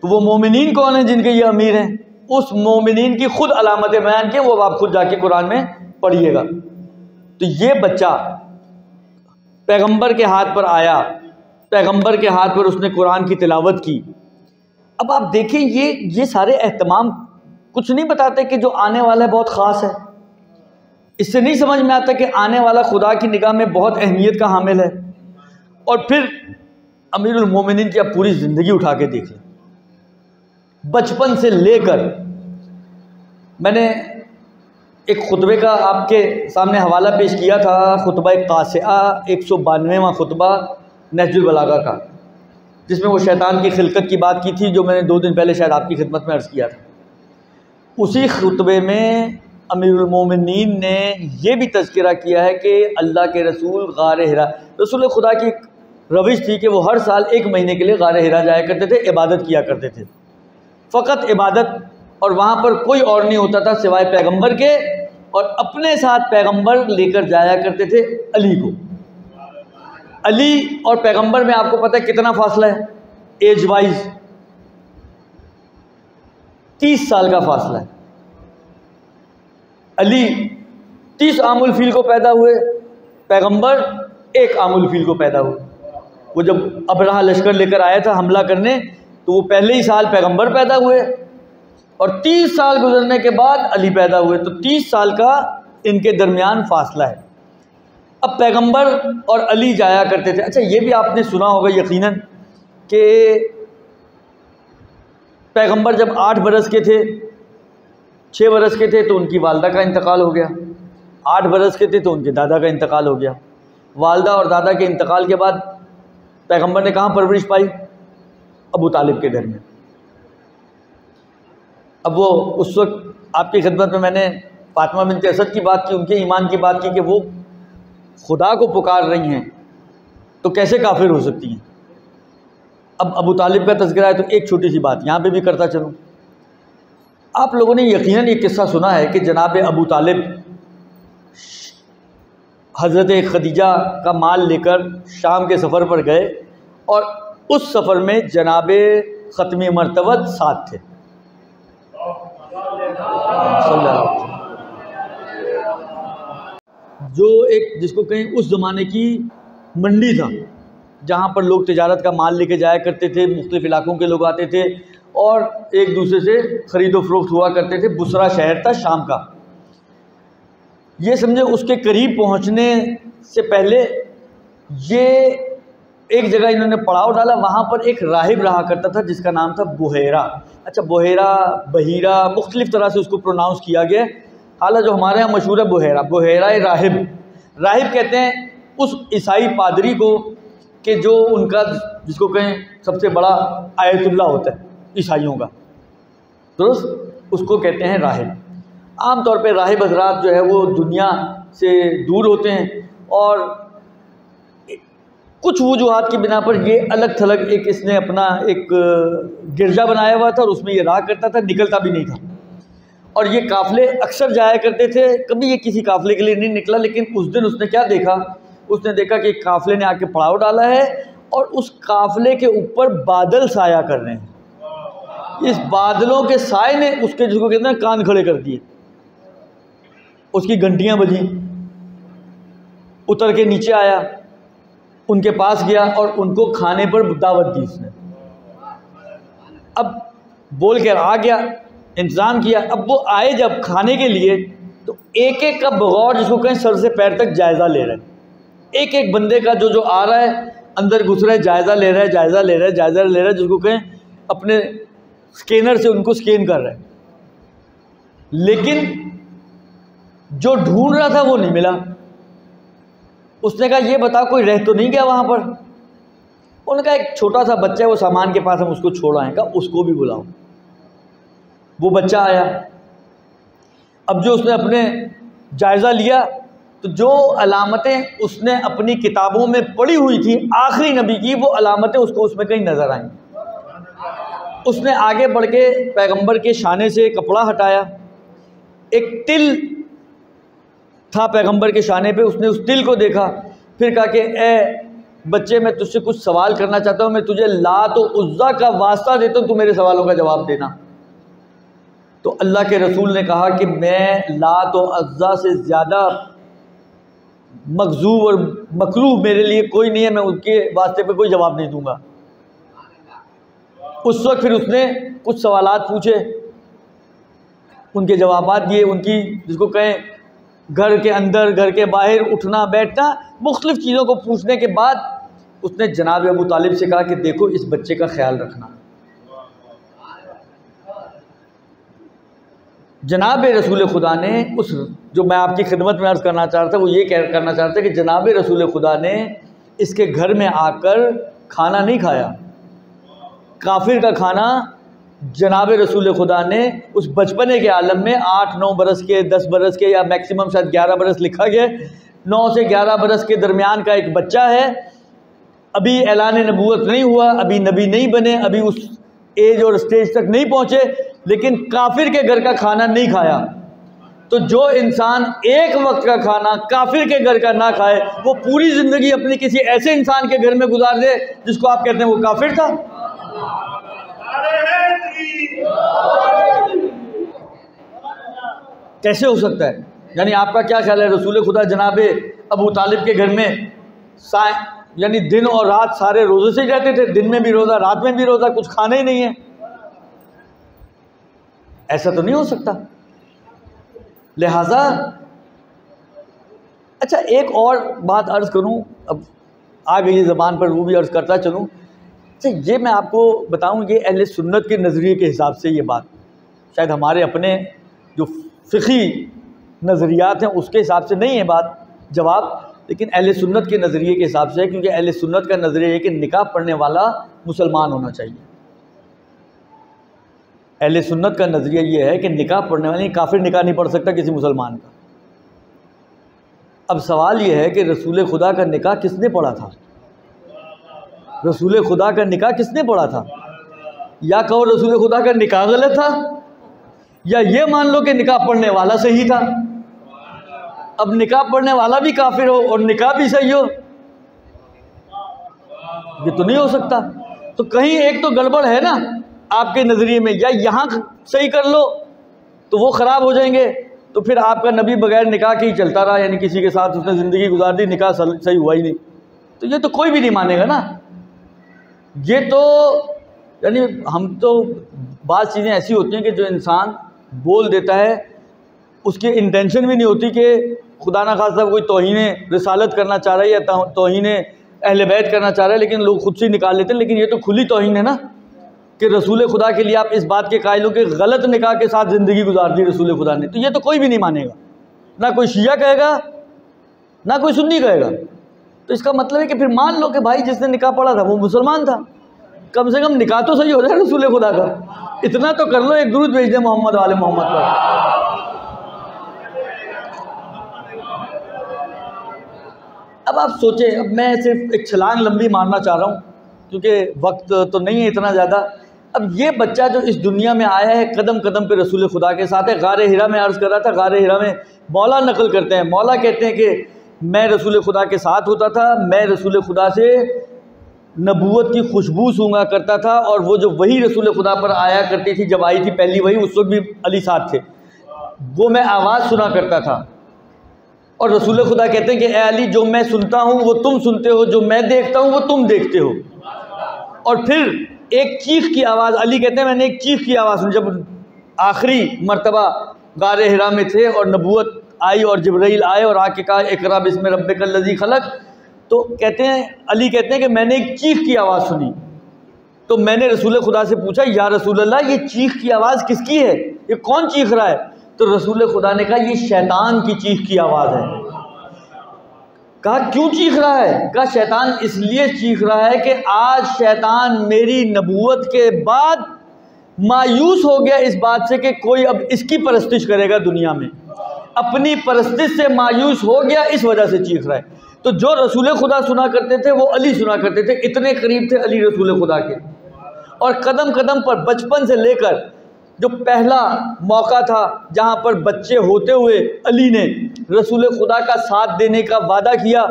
तो वो मोमिनीन कौन है जिनके ये अमीर हैं, उस मोमिनीन की खुद अलामतें बयान की, वो आप खुद जाके कुरान में पढ़िएगा। तो ये बच्चा पैगंबर के हाथ पर आया, पैगंबर के हाथ पर उसने कुरान की तिलावत की। अब आप देखें ये सारे एहतमाम कुछ नहीं बताते कि जो आने वाला है बहुत ख़ास है। इससे नहीं समझ में आता कि आने वाला खुदा की निगाह में बहुत अहमियत का हामिल है। और फिर अमीरुल मोमिनीन की आप पूरी ज़िंदगी उठा के देख लें, बचपन से लेकर, मैंने एक खुतबे का आपके सामने हवाला पेश किया था, खुतबा कासिआ 192वां खुतबा नहजुल बलागा का, जिसमें वो शैतान की खिलकत की बात की थी जो मैंने 2 दिन पहले शायद आपकी खिदमत में अर्ज़ किया था। उसी खुतबे में अमीरुल मोमिनीन ने यह भी तज़किरा किया है कि अल्लाह के रसूल गार हिरा, रसूल खुदा की एक रविश थी कि वो हर साल 1 महीने के लिए गार हिरा जाया करते थे, इबादत किया करते थे, फ़कत इबादत, और वहाँ पर कोई और नहीं होता था सिवाय पैगंबर के, और अपने साथ पैगंबर लेकर जाया करते थे अली को। अली और पैगंबर में आपको पता है कितना फासला है, एज वाइज 30 साल का फासला है। अली 30 आमुल फील को पैदा हुए, पैगंबर 1 आमुल फील को पैदा हुए। वो जब अबरहा लश्कर लेकर आया था हमला करने, तो वो पहले ही साल पैगंबर पैदा हुए और 30 साल गुजरने के बाद अली पैदा हुए। तो 30 साल का इनके दरमियान फासला है। अब पैगंबर और अली जाया करते थे। अच्छा, ये भी आपने सुना होगा यकीनन कि पैगंबर जब 8 बरस के थे, 6 बरस के थे तो उनकी वालदा का इंतकाल हो गया, 8 बरस के थे तो उनके दादा का इंतकाल हो गया। वालदा और दादा के इंतकाल के बाद पैगंबर ने कहाँ परवरिश पाई? अबू तालिब के घर में। अब वो उस वक्त आपकी खिदमत में मैंने फातिमा बिन्त असद की बात की, उनके ईमान की बात की कि वो खुदा को पुकार रही हैं तो कैसे काफिर हो सकती हैं। अब अबू तालिब का तज़किरा है तो एक छोटी सी बात यहाँ पे भी करता चलूँ। आप लोगों ने यकीनन ये किस्सा सुना है कि जनाब अबू तालिब हज़रत खदीजा का माल लेकर शाम के सफ़र पर गए और उस सफ़र में जनाब ख़त्मी मर्तबत साथ थे। जो एक जिसको कहीं उस ज़माने की मंडी था जहाँ पर लोग तिजारत का माल लेके जाया करते थे, मुख्तलिफ़ इलाकों के लोग आते थे और एक दूसरे से ख़रीदो फ़रोख्त हुआ करते थे। बुसरा शहर था शाम का। ये समझे उसके करीब पहुँचने से पहले ये एक जगह इन्होंने पड़ाव डाला, वहाँ पर एक राहिब रहा करता था जिसका नाम था बुहेरा। अच्छा, बुहेरा, बहीरा, मुख्तलिफ़ तरह से उसको प्रोनाउंस किया गया। हालांकि जो हमारे यहाँ मशहूर है बुहेरा, बुहेरा राहिब। राहिब कहते हैं उस ईसाई पादरी को कि जो उनका जिसको कहें सबसे बड़ा आयतुल्लाह होता है ईसाइयों का, दुरुस्त, उसको कहते हैं राहिब। आम तौर पे राहिब हज़रात जो है वो दुनिया से दूर होते हैं और कुछ वजूहात की बिना पर ये अलग थलग एक इसने अपना एक गिरजा बनाया हुआ था और उसमें ये रहा करता था, निकलता भी नहीं था। और ये काफ़िले अक्सर जाया करते थे, कभी ये किसी काफ़िले के लिए नहीं निकला। लेकिन उस दिन उसने क्या देखा? उसने देखा कि काफ़िले ने आके पड़ाव डाला है और उस काफ़िले के ऊपर बादल साया कर रहे हैं। इस बादलों के साए ने उसके जिसको कहते हैं कान खड़े कर दिए। उसकी घंटियाँ बजी, उतर के नीचे आया, उनके पास गया और उनको खाने पर दावत दी उसने। अब बोल कर आ गया, इंतज़ाम किया। अब वो आए जब खाने के लिए तो एक एक का बगौर जिसको कहें सर से पैर तक जायज़ा ले रहे हैं। एक एक बंदे का जो आ रहा है अंदर घुस रहा है, जायज़ा ले रहा है, जायज़ा ले रहा है, जायज़ा ले रहा है, जिसको कहें अपने स्कैनर से उनको स्कैन कर रहा है। लेकिन जो ढूंढ रहा था वो नहीं मिला। उसने कहा ये बता कोई रह तो नहीं गया वहाँ पर? उन्होंने कहा एक छोटा सा बच्चा है वो सामान के पास, हम उसको छोड़ आए। कहा उसको भी बुलाओ। वो बच्चा आया। अब जो उसने अपने जायज़ा लिया तो जो अलामतें उसने अपनी किताबों में पढ़ी हुई थी आखिरी नबी की, वो अलामतें उसको उसमें कहीं नज़र आईं। उसने आगे बढ़ के पैगंबर के शाने से कपड़ा हटाया, एक तिल था पैगंबर के शाने पे, उसने उस तिल को देखा। फिर कहा कि ए बच्चे, मैं तुझसे कुछ सवाल करना चाहता हूँ, मैं तुझे लात और उज़्ज़ा का वास्ता देता हूँ, तू मेरे सवालों का जवाब देना। तो अल्लाह के रसूल ने कहा कि मैं लात और उज़्ज़ा से ज़्यादा मकज़ूब और मकरूह मेरे लिए कोई नहीं है, मैं उनके वास्ते पे कोई जवाब नहीं दूंगा। उस वक्त फिर उसने कुछ सवालात पूछे, उनके जवाबात दिए। उनकी जिसको कहें घर के अंदर, घर के बाहर, उठना बैठना, मुख्तलिफ़ चीज़ों को पूछने के बाद उसने जनाब अबू तालिब से कहा कि देखो इस बच्चे का ख्याल रखना। जनाब रसूल खुदा ने उस जो मैं आपकी खिदमत में अर्ज़ करना चाह रहा था वो ये करना चाहता कि जनाब रसूल खुदा ने इसके घर में आकर खाना नहीं खाया। काफिर का खाना जनाब रसूल खुदा ने उस बचपने के आलम में 8-9 बरस के, 10 बरस के, या मैक्सिमम शायद 11 बरस लिखा गया, 9 से 11 बरस के दरमियान का एक बच्चा है, अभी ऐलान नबूवत नहीं हुआ, अभी नबी नहीं बने, अभी उस एज और स्टेज तक नहीं पहुँचे, लेकिन काफिर के घर का खाना नहीं खाया। तो जो इंसान एक वक्त का खाना काफिर के घर का ना खाए, वो पूरी ज़िंदगी अपनी किसी ऐसे इंसान के घर में गुजार दे जिसको आप कहते हैं वो काफिर था। कैसे हो सकता है? यानी आपका क्या ख्याल है? रसूल खुदा जनाब अबू तालिब के घर में यानी दिन और रात सारे रोज़े से जाते थे, दिन में भी रोज़ा, रात में भी रोज़ा, कुछ खाना ही नहीं है? ऐसा तो नहीं हो सकता। लिहाजा अच्छा, एक और बात अर्ज़ करूं, अब आ गई ज़बान पर, वो भी अर्ज़ करता चलूं। अच्छा, ये मैं आपको बताऊं, ये अहले सुन्नत के नज़रिए के हिसाब से ये बात, शायद हमारे अपने जो फ़िक़ही नज़रियात हैं उसके हिसाब से नहीं है बात जवाब, लेकिन अहले सुन्नत के नज़रिए के हिसाब से है, क्योंकि अहले सुन्नत का नज़रिया है कि निकाह पढ़ने वाला मुसलमान होना चाहिए। अहले सुन्नत का नज़रिया ये है कि निकाह पढ़ने वाले, काफिर निकाह नहीं पढ़ सकता किसी मुसलमान का। अब सवाल ये है कि रसूल खुदा का निकाह किसने पढ़ा था? रसूल खुदा का निकाह किसने पढ़ा था? या कहो रसूल खुदा का निकाह गलत था, या ये मान लो कि निकाह पढ़ने वाला सही था। अब निकाह पढ़ने वाला भी काफिर हो और निकाह भी सही हो, ये तो नहीं हो सकता। तो कहीं एक तो गड़बड़ है ना आपके नज़रिए में, या यहाँ सही कर लो तो वो ख़राब हो जाएंगे, तो फिर आपका नबी बगैर निकाह के ही चलता रहा, यानी किसी के साथ उसने ज़िंदगी गुजार दी, निकाह सही हुआ ही नहीं, तो ये तो कोई भी नहीं मानेगा ना। ये तो यानी हम तो बात चीज़ें ऐसी होती हैं कि जो इंसान बोल देता है उसकी इंटेंशन भी नहीं होती कि खुदा ना खास्ता कोई तौहीन रिसालत करना चाह रहा है या तौहीन अहले बैत करना चाह रहा है, लेकिन लोग खुद से निकाल लेते हैं। लेकिन ये तो खुली तौहीन है ना कि रसूल खुदा के लिए आप इस बात के कायल हो कि गलत निकाह के साथ ज़िंदगी गुजार दी रसूल खुदा ने, तो ये तो कोई भी नहीं मानेगा, ना कोई शिया कहेगा ना कोई सुन्नी कहेगा। तो इसका मतलब है कि फिर मान लो कि भाई जिसने निकाह पढ़ा था वो मुसलमान था, कम से कम निकाह तो सही हो जाए रसूल खुदा का, इतना तो कर लो, एक दुरूद भेज दे मोहम्मद वाले मोहम्मद पर। अब आप सोचें, अब मैं सिर्फ एक छलांग लंबी मारना चाह रहा हूँ क्योंकि वक्त तो नहीं है इतना ज़्यादा। अब ये बच्चा जो इस दुनिया में आया है कदम कदम पे रसूल खुदा के साथ है। गारे हिरा में अर्ज़ कर रहा था, गारे हिरा में मौला नकल करते हैं, मौला कहते हैं कि मैं रसूल खुदा के साथ होता था, मैं रसूल खुदा से नबूवत की खुशबू सूंघा करता था, और वो जो वही रसूल खुदा पर आया करती थी, जब आई थी पहली वही, उस वक्त भी अली साथ थे, वो मैं आवाज़ सुना करता था। और रसूल खुदा कहते हैं कि ए अली, जो मैं सुनता हूँ वो तुम सुनते हो, जो मैं देखता हूँ वो तुम देखते हो। और फिर एक चीख की आवाज़, अली कहते हैं मैंने एक चीख की आवाज़ सुनी जब आखिरी मर्तबा गारे हिरा में थे और नबूवत आई और जिब्राइल आए और आके कहा इक़रा बिस्मि रब्बिकल लज़ी खलक़। तो कहते हैं, अली कहते हैं कि मैंने एक चीख की आवाज़ सुनी, तो मैंने रसूल खुदा से पूछा या रसूल अल्लाह ये चीख की आवाज़ किसकी है, ये कौन चीख रहा है? तो रसूल खुदा ने कहा ये शैतान की चीख की आवाज़ है। कहा क्यों चीख रहा है? कहा शैतान इसलिए चीख रहा है कि आज शैतान मेरी नबूवत के बाद मायूस हो गया इस बात से कि कोई अब इसकी परस्तिश करेगा दुनिया में, अपनी परस्तिश से मायूस हो गया, इस वजह से चीख रहा है। तो जो रसूल खुदा सुना करते थे वो अली सुना करते थे, इतने करीब थे अली रसूल खुदा के। और कदम कदम पर बचपन से लेकर जो पहला मौका था जहाँ पर बच्चे होते हुए अली ने रसूल खुदा का साथ देने का वादा किया,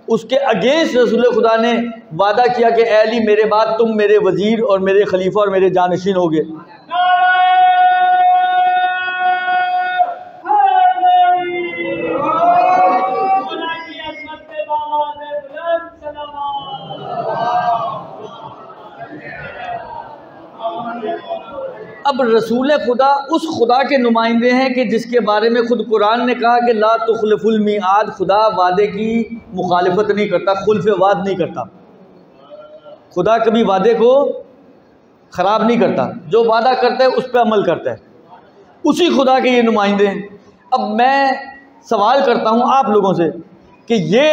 उसके अगेंस्ट रसूल खुदा ने वादा किया कि ए अली मेरे बाद तुम मेरे वज़ीर और मेरे खलीफा और मेरे जानशीन होगे। अब रसूल खुदा उस खुदा के नुमाइंदे हैं कि जिसके बारे में खुद कुरान ने कहा कि ला तुखलिफुल मिआद, खुदा वादे की मुखालिफत नहीं करता, खुल्फ वाद नहीं करता। खुदा कभी वादे को ख़राब नहीं करता, जो वादा करता है उस पर अमल करता है, उसी खुदा के ये नुमाइंदे हैं। अब मैं सवाल करता हूँ आप लोगों से कि ये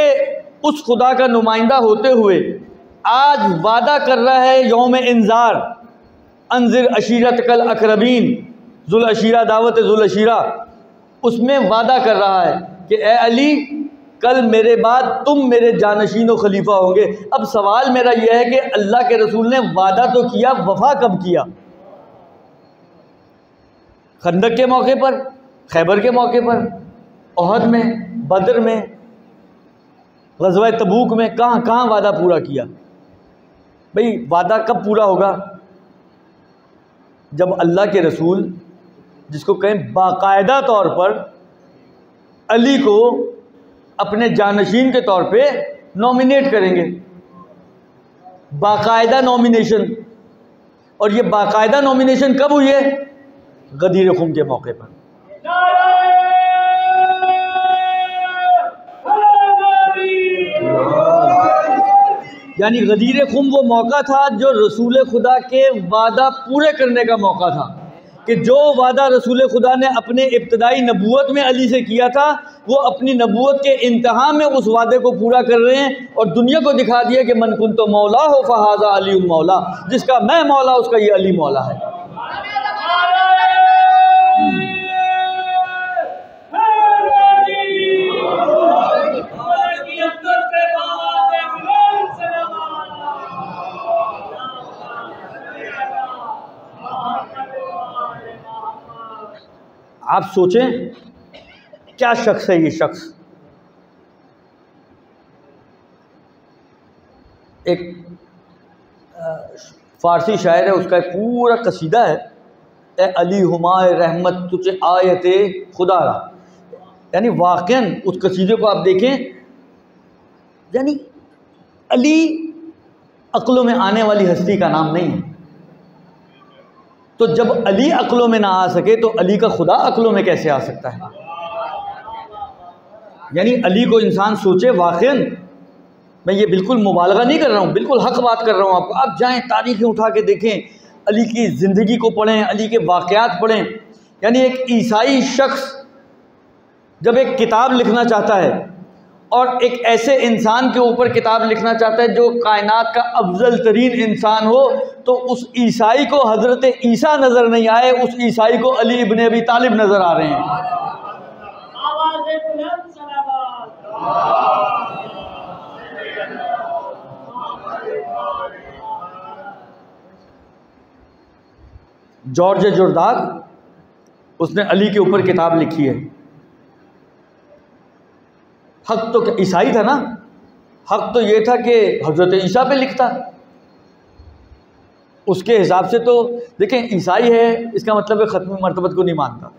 उस खुदा का नुमाइंदा होते हुए आज वादा कर रहा है यौम इंजार अंजिर अशीरत कल अकरबीन, जुल अशीरा दावत जुल अशीरा, उसमें वादा कर रहा है कि ए अली कल मेरे बाद तुम मेरे जानशीन व खलीफा होंगे। अब सवाल मेरा यह है कि अल्लाह के रसूल ने वादा तो किया, वफा कब किया? खंदक के मौके पर, खैबर के मौके पर, ओहद में, बदर में, ग़ज़वा तबूक में, कहाँ कहाँ वादा पूरा किया? भाई वादा कब पूरा होगा? जब अल्लाह के रसूल, जिसको कहें बाकायदा तौर पर अली को अपने जानशीन के तौर पे नॉमिनेट करेंगे, बाकायदा नॉमिनेशन। और ये बाकायदा नॉमिनेशन कब हुई है? गदीर खुम के मौके पर। यानी गदीर खुम वो मौका था जो रसूल खुदा के वादा पूरे करने का मौका था, कि जो वादा रसूल खुदा ने अपने इब्तदाई नबूवत में अली से किया था वो अपनी नबूवत के इंतहा में उस वादे को पूरा कर रहे हैं और दुनिया को दिखा दिया कि मन कुन तो मौला हो फहाजा अली मौला, जिसका मैं मौला उसका ये अली मौला है। आप सोचें क्या शख्स है ये शख्स। एक फ़ारसी शायर है, उसका एक पूरा कसीदा है, ए अली हुमाए रहमत तुझे आयते खुदारा। यानी वाक़न उस कसीदे को आप देखें, यानी अली अक्लों में आने वाली हस्ती का नाम नहीं है। तो जब अली अक्लों में ना आ सके तो अली का खुदा अक्लों में कैसे आ सकता है। यानी अली को इंसान सोचे, वाक़ई मैं ये बिल्कुल मुबालगा नहीं कर रहा हूँ, बिल्कुल हक़ बात कर रहा हूँ आपको। आप जाएँ तारीखें उठा के देखें, अली की ज़िंदगी को पढ़ें, अली के वाक़यात पढ़ें। यानी एक ईसाई शख्स जब एक किताब लिखना चाहता है और एक ऐसे इंसान के ऊपर किताब लिखना चाहता है जो कायनात का अफजल तरीन इंसान हो, तो उस ईसाई को हज़रत ईसा नज़र नहीं आए, उस ईसाई को अली इब्न अबी तालिब नज़र आ रहे हैं। जॉर्ज जोरदाक उसने अली के ऊपर किताब लिखी है। हक तो ईसाई था ना, हक तो ये था कि हज़रत ईसा पे लिखता। उसके हिसाब से तो देखें, ईसाई है इसका मतलब है ख़त्मी मरतबत को नहीं मानता।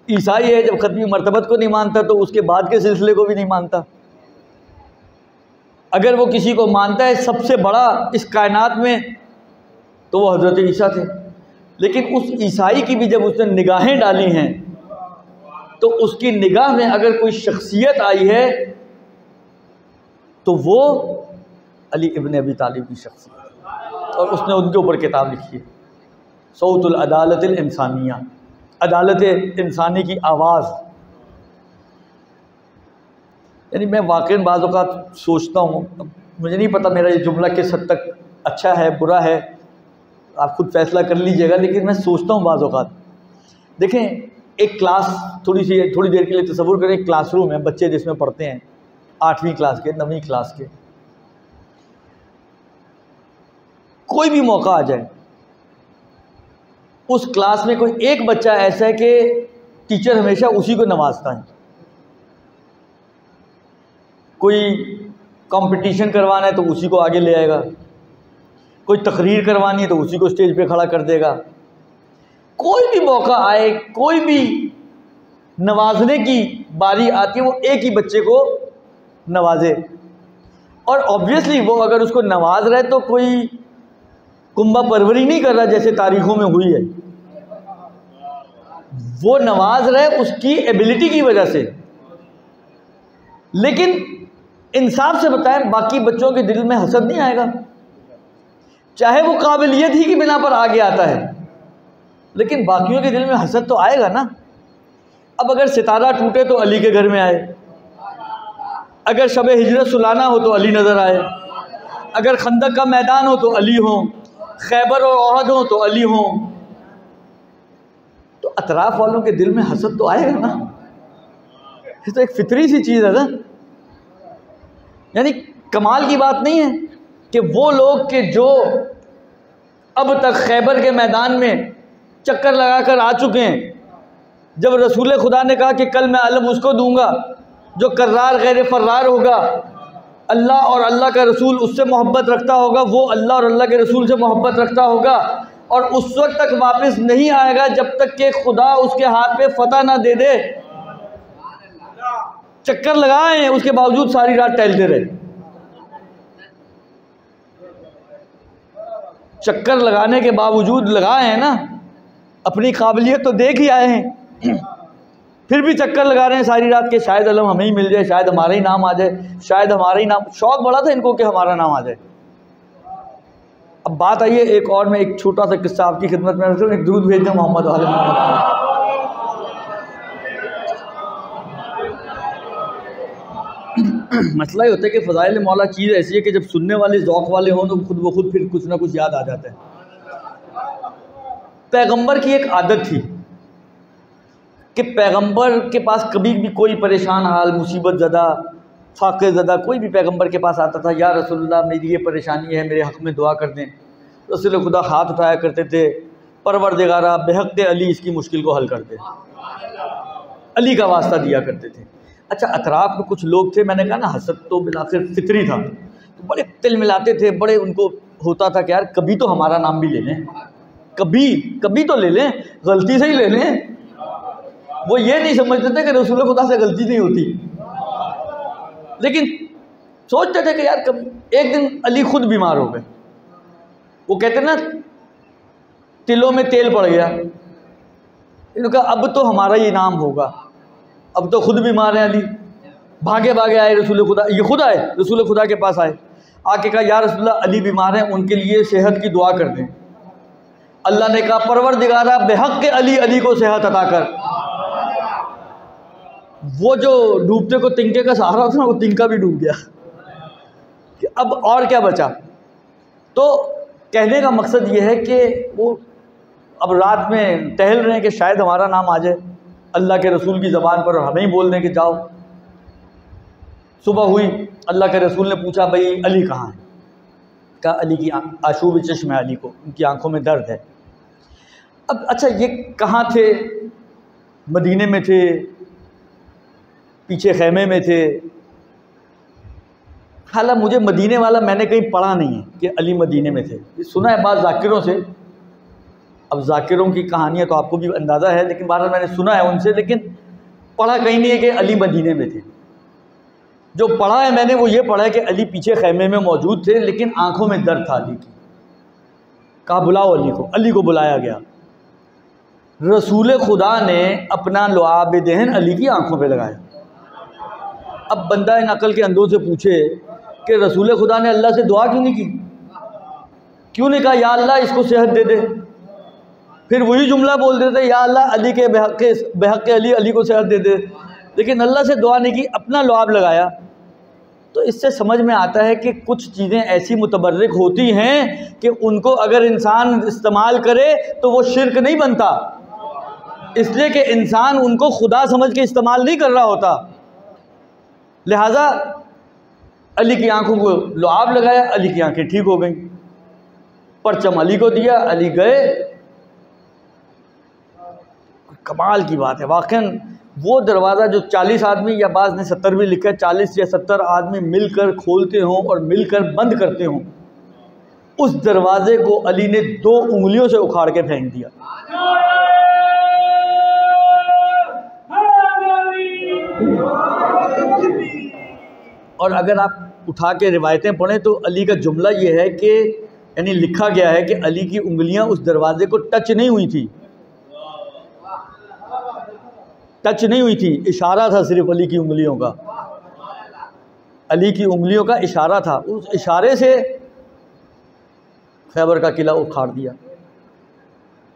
ईसाई है जब ख़त्मी मरतबत को नहीं मानता तो उसके बाद के सिलसिले को भी नहीं मानता। अगर वो किसी को मानता है सबसे बड़ा इस कायनात में तो वो हज़रत ईसा थे। लेकिन उस ईसाई की भी जब उसने निगाहें डाली हैं तो उसकी निगाह में अगर कोई शख्सियत आई है तो वो अली इब्न अबी तालिब की शख्सियत है, और उसने उनके ऊपर किताब लिखी है, सौतुल अदालतिल इंसानिया, अदालत इंसानी की आवाज़। यानी मैं वाक़ई बाज़ औक़ात सोचता हूँ, मुझे नहीं पता मेरा ये जुमला किस हद तक अच्छा है बुरा है, आप खुद फैसला कर लीजिएगा, लेकिन मैं सोचता हूँ बाज़ औक़ात। देखें, एक क्लास थोड़ी देर के लिए तसव्वुर करें, एक क्लासरूम है, बच्चे जिसमें पढ़ते हैं 8वीं क्लास के 9वीं क्लास के। कोई भी मौका आ जाए, उस क्लास में कोई एक बच्चा ऐसा है कि टीचर हमेशा उसी को नवाजता है। कोई कंपटीशन करवाना है तो उसी को आगे ले आएगा, कोई तकरीर करवानी है तो उसी को स्टेज पे खड़ा कर देगा। कोई भी मौका आए, कोई भी नवाजने की बारी आती है, वो एक ही बच्चे को नवाजे। और ऑब्वियसली वो अगर उसको नवाज रहा है तो कोई कुंभा परवरी नहीं कर रहा जैसे तारीखों में हुई है, वो नवाज रहा है उसकी एबिलिटी की वजह से। लेकिन इंसाफ से बताएं, बाकी बच्चों के दिल में हसद नहीं आएगा, चाहे वो काबिलियत ही की बिना पर आगे आता है, लेकिन बाकियों के दिल में हसद तो आएगा ना। अब अगर सितारा टूटे तो अली के घर में आए, अगर शब हिजरत सुलाना हो तो अली नज़र आए, अगर खंदक का मैदान हो तो अली हो, खैबर और ओहद हो तो अली हो, तो अतराफ वालों के दिल में हसद तो आएगा ना। ये तो एक फितरी सी चीज़ है ना। यानी कमाल की बात नहीं है कि वो लोग के जो अब तक खैबर के मैदान में चक्कर लगा कर आ चुके हैं, जब रसूल खुदा ने कहा कि कल मैं अलम उसको दूंगा जो कर्रार गैर फर्रार होगा, अल्लाह और अल्लाह का रसूल उससे मोहब्बत रखता होगा, वो अल्लाह और अल्लाह के रसूल से मोहब्बत रखता होगा, और उस वक्त तक वापस नहीं आएगा जब तक कि खुदा उसके हाथ पे फतह ना दे दे। चक्कर लगाए हैं, उसके बावजूद सारी रात टहलते रहे। चक्कर लगाने के बावजूद लगाए हैं ना, अपनी काबिलियत तो देख ही आए हैं। फिर भी चक्कर लगा रहे हैं सारी रात के शायद अलम हमें ही मिल जाए, शायद हमारा ही नाम आ जाए, शायद हमारा ही नाम। शौक बड़ा था इनको कि हमारा नाम आ जाए। अब बात आई है एक और, मैं एक छोटा सा किस्सा आपकी खिदमत में रखता हूँ। एक दूध भेज दें मोहम्मद वाले मोहम्मद। मसला ये होता है कि फ़ज़ाइल मौला चीज़ ऐसी है कि जब सुनने वाले ज़ौक़ वाले हों तो खुद ब खुद फिर कुछ ना कुछ याद आ जाता है। पैगंबर की एक आदत थी कि पैगंबर के पास कभी भी कोई परेशान हाल, मुसीबत ज़दा, फाक़े ज़दा कोई भी पैगंबर के पास आता था, या रसूलुल्लाह मेरी ये परेशानी है, मेरे हक़ में दुआ कर दें। रसूल खुदा हाथ उठाया करते थे, परवरदिगारा बेहक़ अली इसकी मुश्किल को हल कर दे, अली का वास्ता दिया करते थे। अच्छा, अतराफ़ में कुछ लोग थे, मैंने कहा ना हसद तो बिलाखिर फितरी था, तो बड़े तिल मिलाते थे, बड़े उनको होता था कि यार कभी तो हमारा नाम भी ले लें, कभी तो ले लें, गलती से ही ले लें। वो ये नहीं समझते थे कि रसूल खुदा से गलती नहीं होती, लेकिन सोचते थे कि यार कभी। एक दिन अली खुद बीमार हो गए। वो कहते ना तिलों में तेल पड़ गया, इन्होंने कहा अब तो हमारा ही नाम होगा, अब तो खुद बीमार हैं अली। भागे भागे आए रसूल खुदा, ये खुद आए रसूल खुदा के पास आए, आके कहा या रसूलल्लाह अली बीमार हैं, उनके लिए सेहत की दुआ कर दें। अल्लाह ने कहा परवरदिगारा बेहक़ अली, अली को सेहत अता कर। वो जो डूबते को तिनके का सहारा होता ना, वो तिनका भी डूब गया कि अब और क्या बचा। तो कहने का मकसद ये है कि वो अब रात में टहल रहे हैं कि शायद हमारा नाम आ जाए अल्लाह के रसूल की ज़बान पर, और हमें ही बोल दें कि जाओ। सुबह हुई, अल्लाह के रसूल ने पूछा भाई अली कहाँ है? कहा अली की आशूब चश्म है, अली को उनकी आंखों में दर्द है। अब अच्छा ये कहाँ थे? मदीने में थे, पीछे खैमे में थे। हालांकि मुझे मदीने वाला मैंने कहीं पढ़ा नहीं है कि अली मदीने में थे, सुना है बात जाकिरों से। अब जाकिरों की कहानियाँ तो आपको भी अंदाज़ा है, लेकिन बहरहाल मैंने सुना है उनसे, लेकिन पढ़ा कहीं नहीं है कि अली मदीने में थे। जो पढ़ा है मैंने वो ये पढ़ा है कि अली पीछे खैमे में मौजूद थे, लेकिन आंखों में दर्द था अली की। कहा बुलाओ अली को। अली को बुलाया गया। रसूल खुदा ने अपना लुआब दहन अली की आंखों पे लगाया। अब बंदा इन अकल के अंधों से पूछे कि रसूल खुदा ने अल्लाह से दुआ क्यों नहीं की? क्यों नहीं कहा या अल्लाह इसको सेहत दे दे? फिर वही जुमला बोल देते या अल्लाह अली के बेहक़ अली, अली को सेहत दे दे। लेकिन अल्लाह से दुआ नहीं की, अपना लुआब लगाया। तो इससे समझ में आता है कि कुछ चीज़ें ऐसी मुतबर्रिक होती हैं कि उनको अगर इंसान इस्तेमाल करे तो वो शिर्क नहीं बनता, इसलिए कि इंसान उनको खुदा समझ के इस्तेमाल नहीं कर रहा होता। लिहाजा अली की आंखों को लुआब लगाया, अली की आंखें ठीक हो गई। परचम अली को दिया, अली गए। कमाल की बात है वाक़ई। वो दरवाज़ा जो 40 आदमी या बाज़ ने 70 भी लिखा है, 40 या 70 आदमी मिलकर खोलते हों और मिलकर बंद करते हों, उस दरवाज़े को अली ने 2 उंगलियों से उखाड़ के फेंक दिया। और अगर आप उठा के रिवायतें पढ़ें तो अली का जुमला ये है कि यानी लिखा गया है कि अली की उंगलियां उस दरवाजे को टच नहीं हुई थी, टच नहीं हुई थी, इशारा था सिर्फ अली की उंगलियों का, अली की उंगलियों का इशारा था। उस इशारे से खैबर का किला उखाड़ दिया।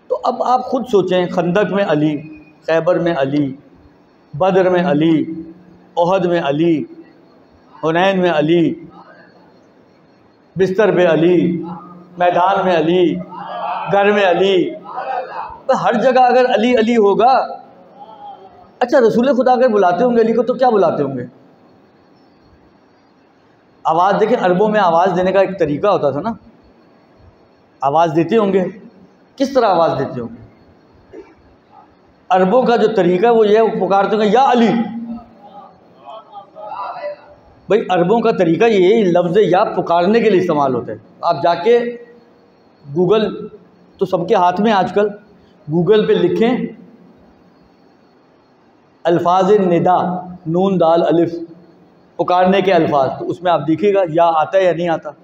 तो अब आप खुद सोचें, खंदक में अली, खैबर में अली, बदर में अली, ओहद में अली, हुनैन में अली, बिस्तर पे अली, मैदान में अली, घर में अली, तो हर जगह अगर अली अली होगा। अच्छा, रसूल खुदा अगर बुलाते होंगे अली को तो क्या बुलाते होंगे? आवाज़ देखें, अरबों में आवाज़ देने का एक तरीका होता था ना, आवाज़ देते होंगे। किस तरह आवाज़ देते होंगे? अरबों का जो तरीका वो ये है, वो पुकारते होंगे या अली। भाई अरबों का तरीका ये लफ्ज़ या पुकारने के लिए इस्तेमाल होता है। आप जाके गूगल, तो सबके हाथ में आजकल, गूगल पे लिखें अल्फाज निदा, नून दाल अलिफ, पुकारने के अल्फाज, तो उसमें आप देखिएगा या आता है या नहीं आता।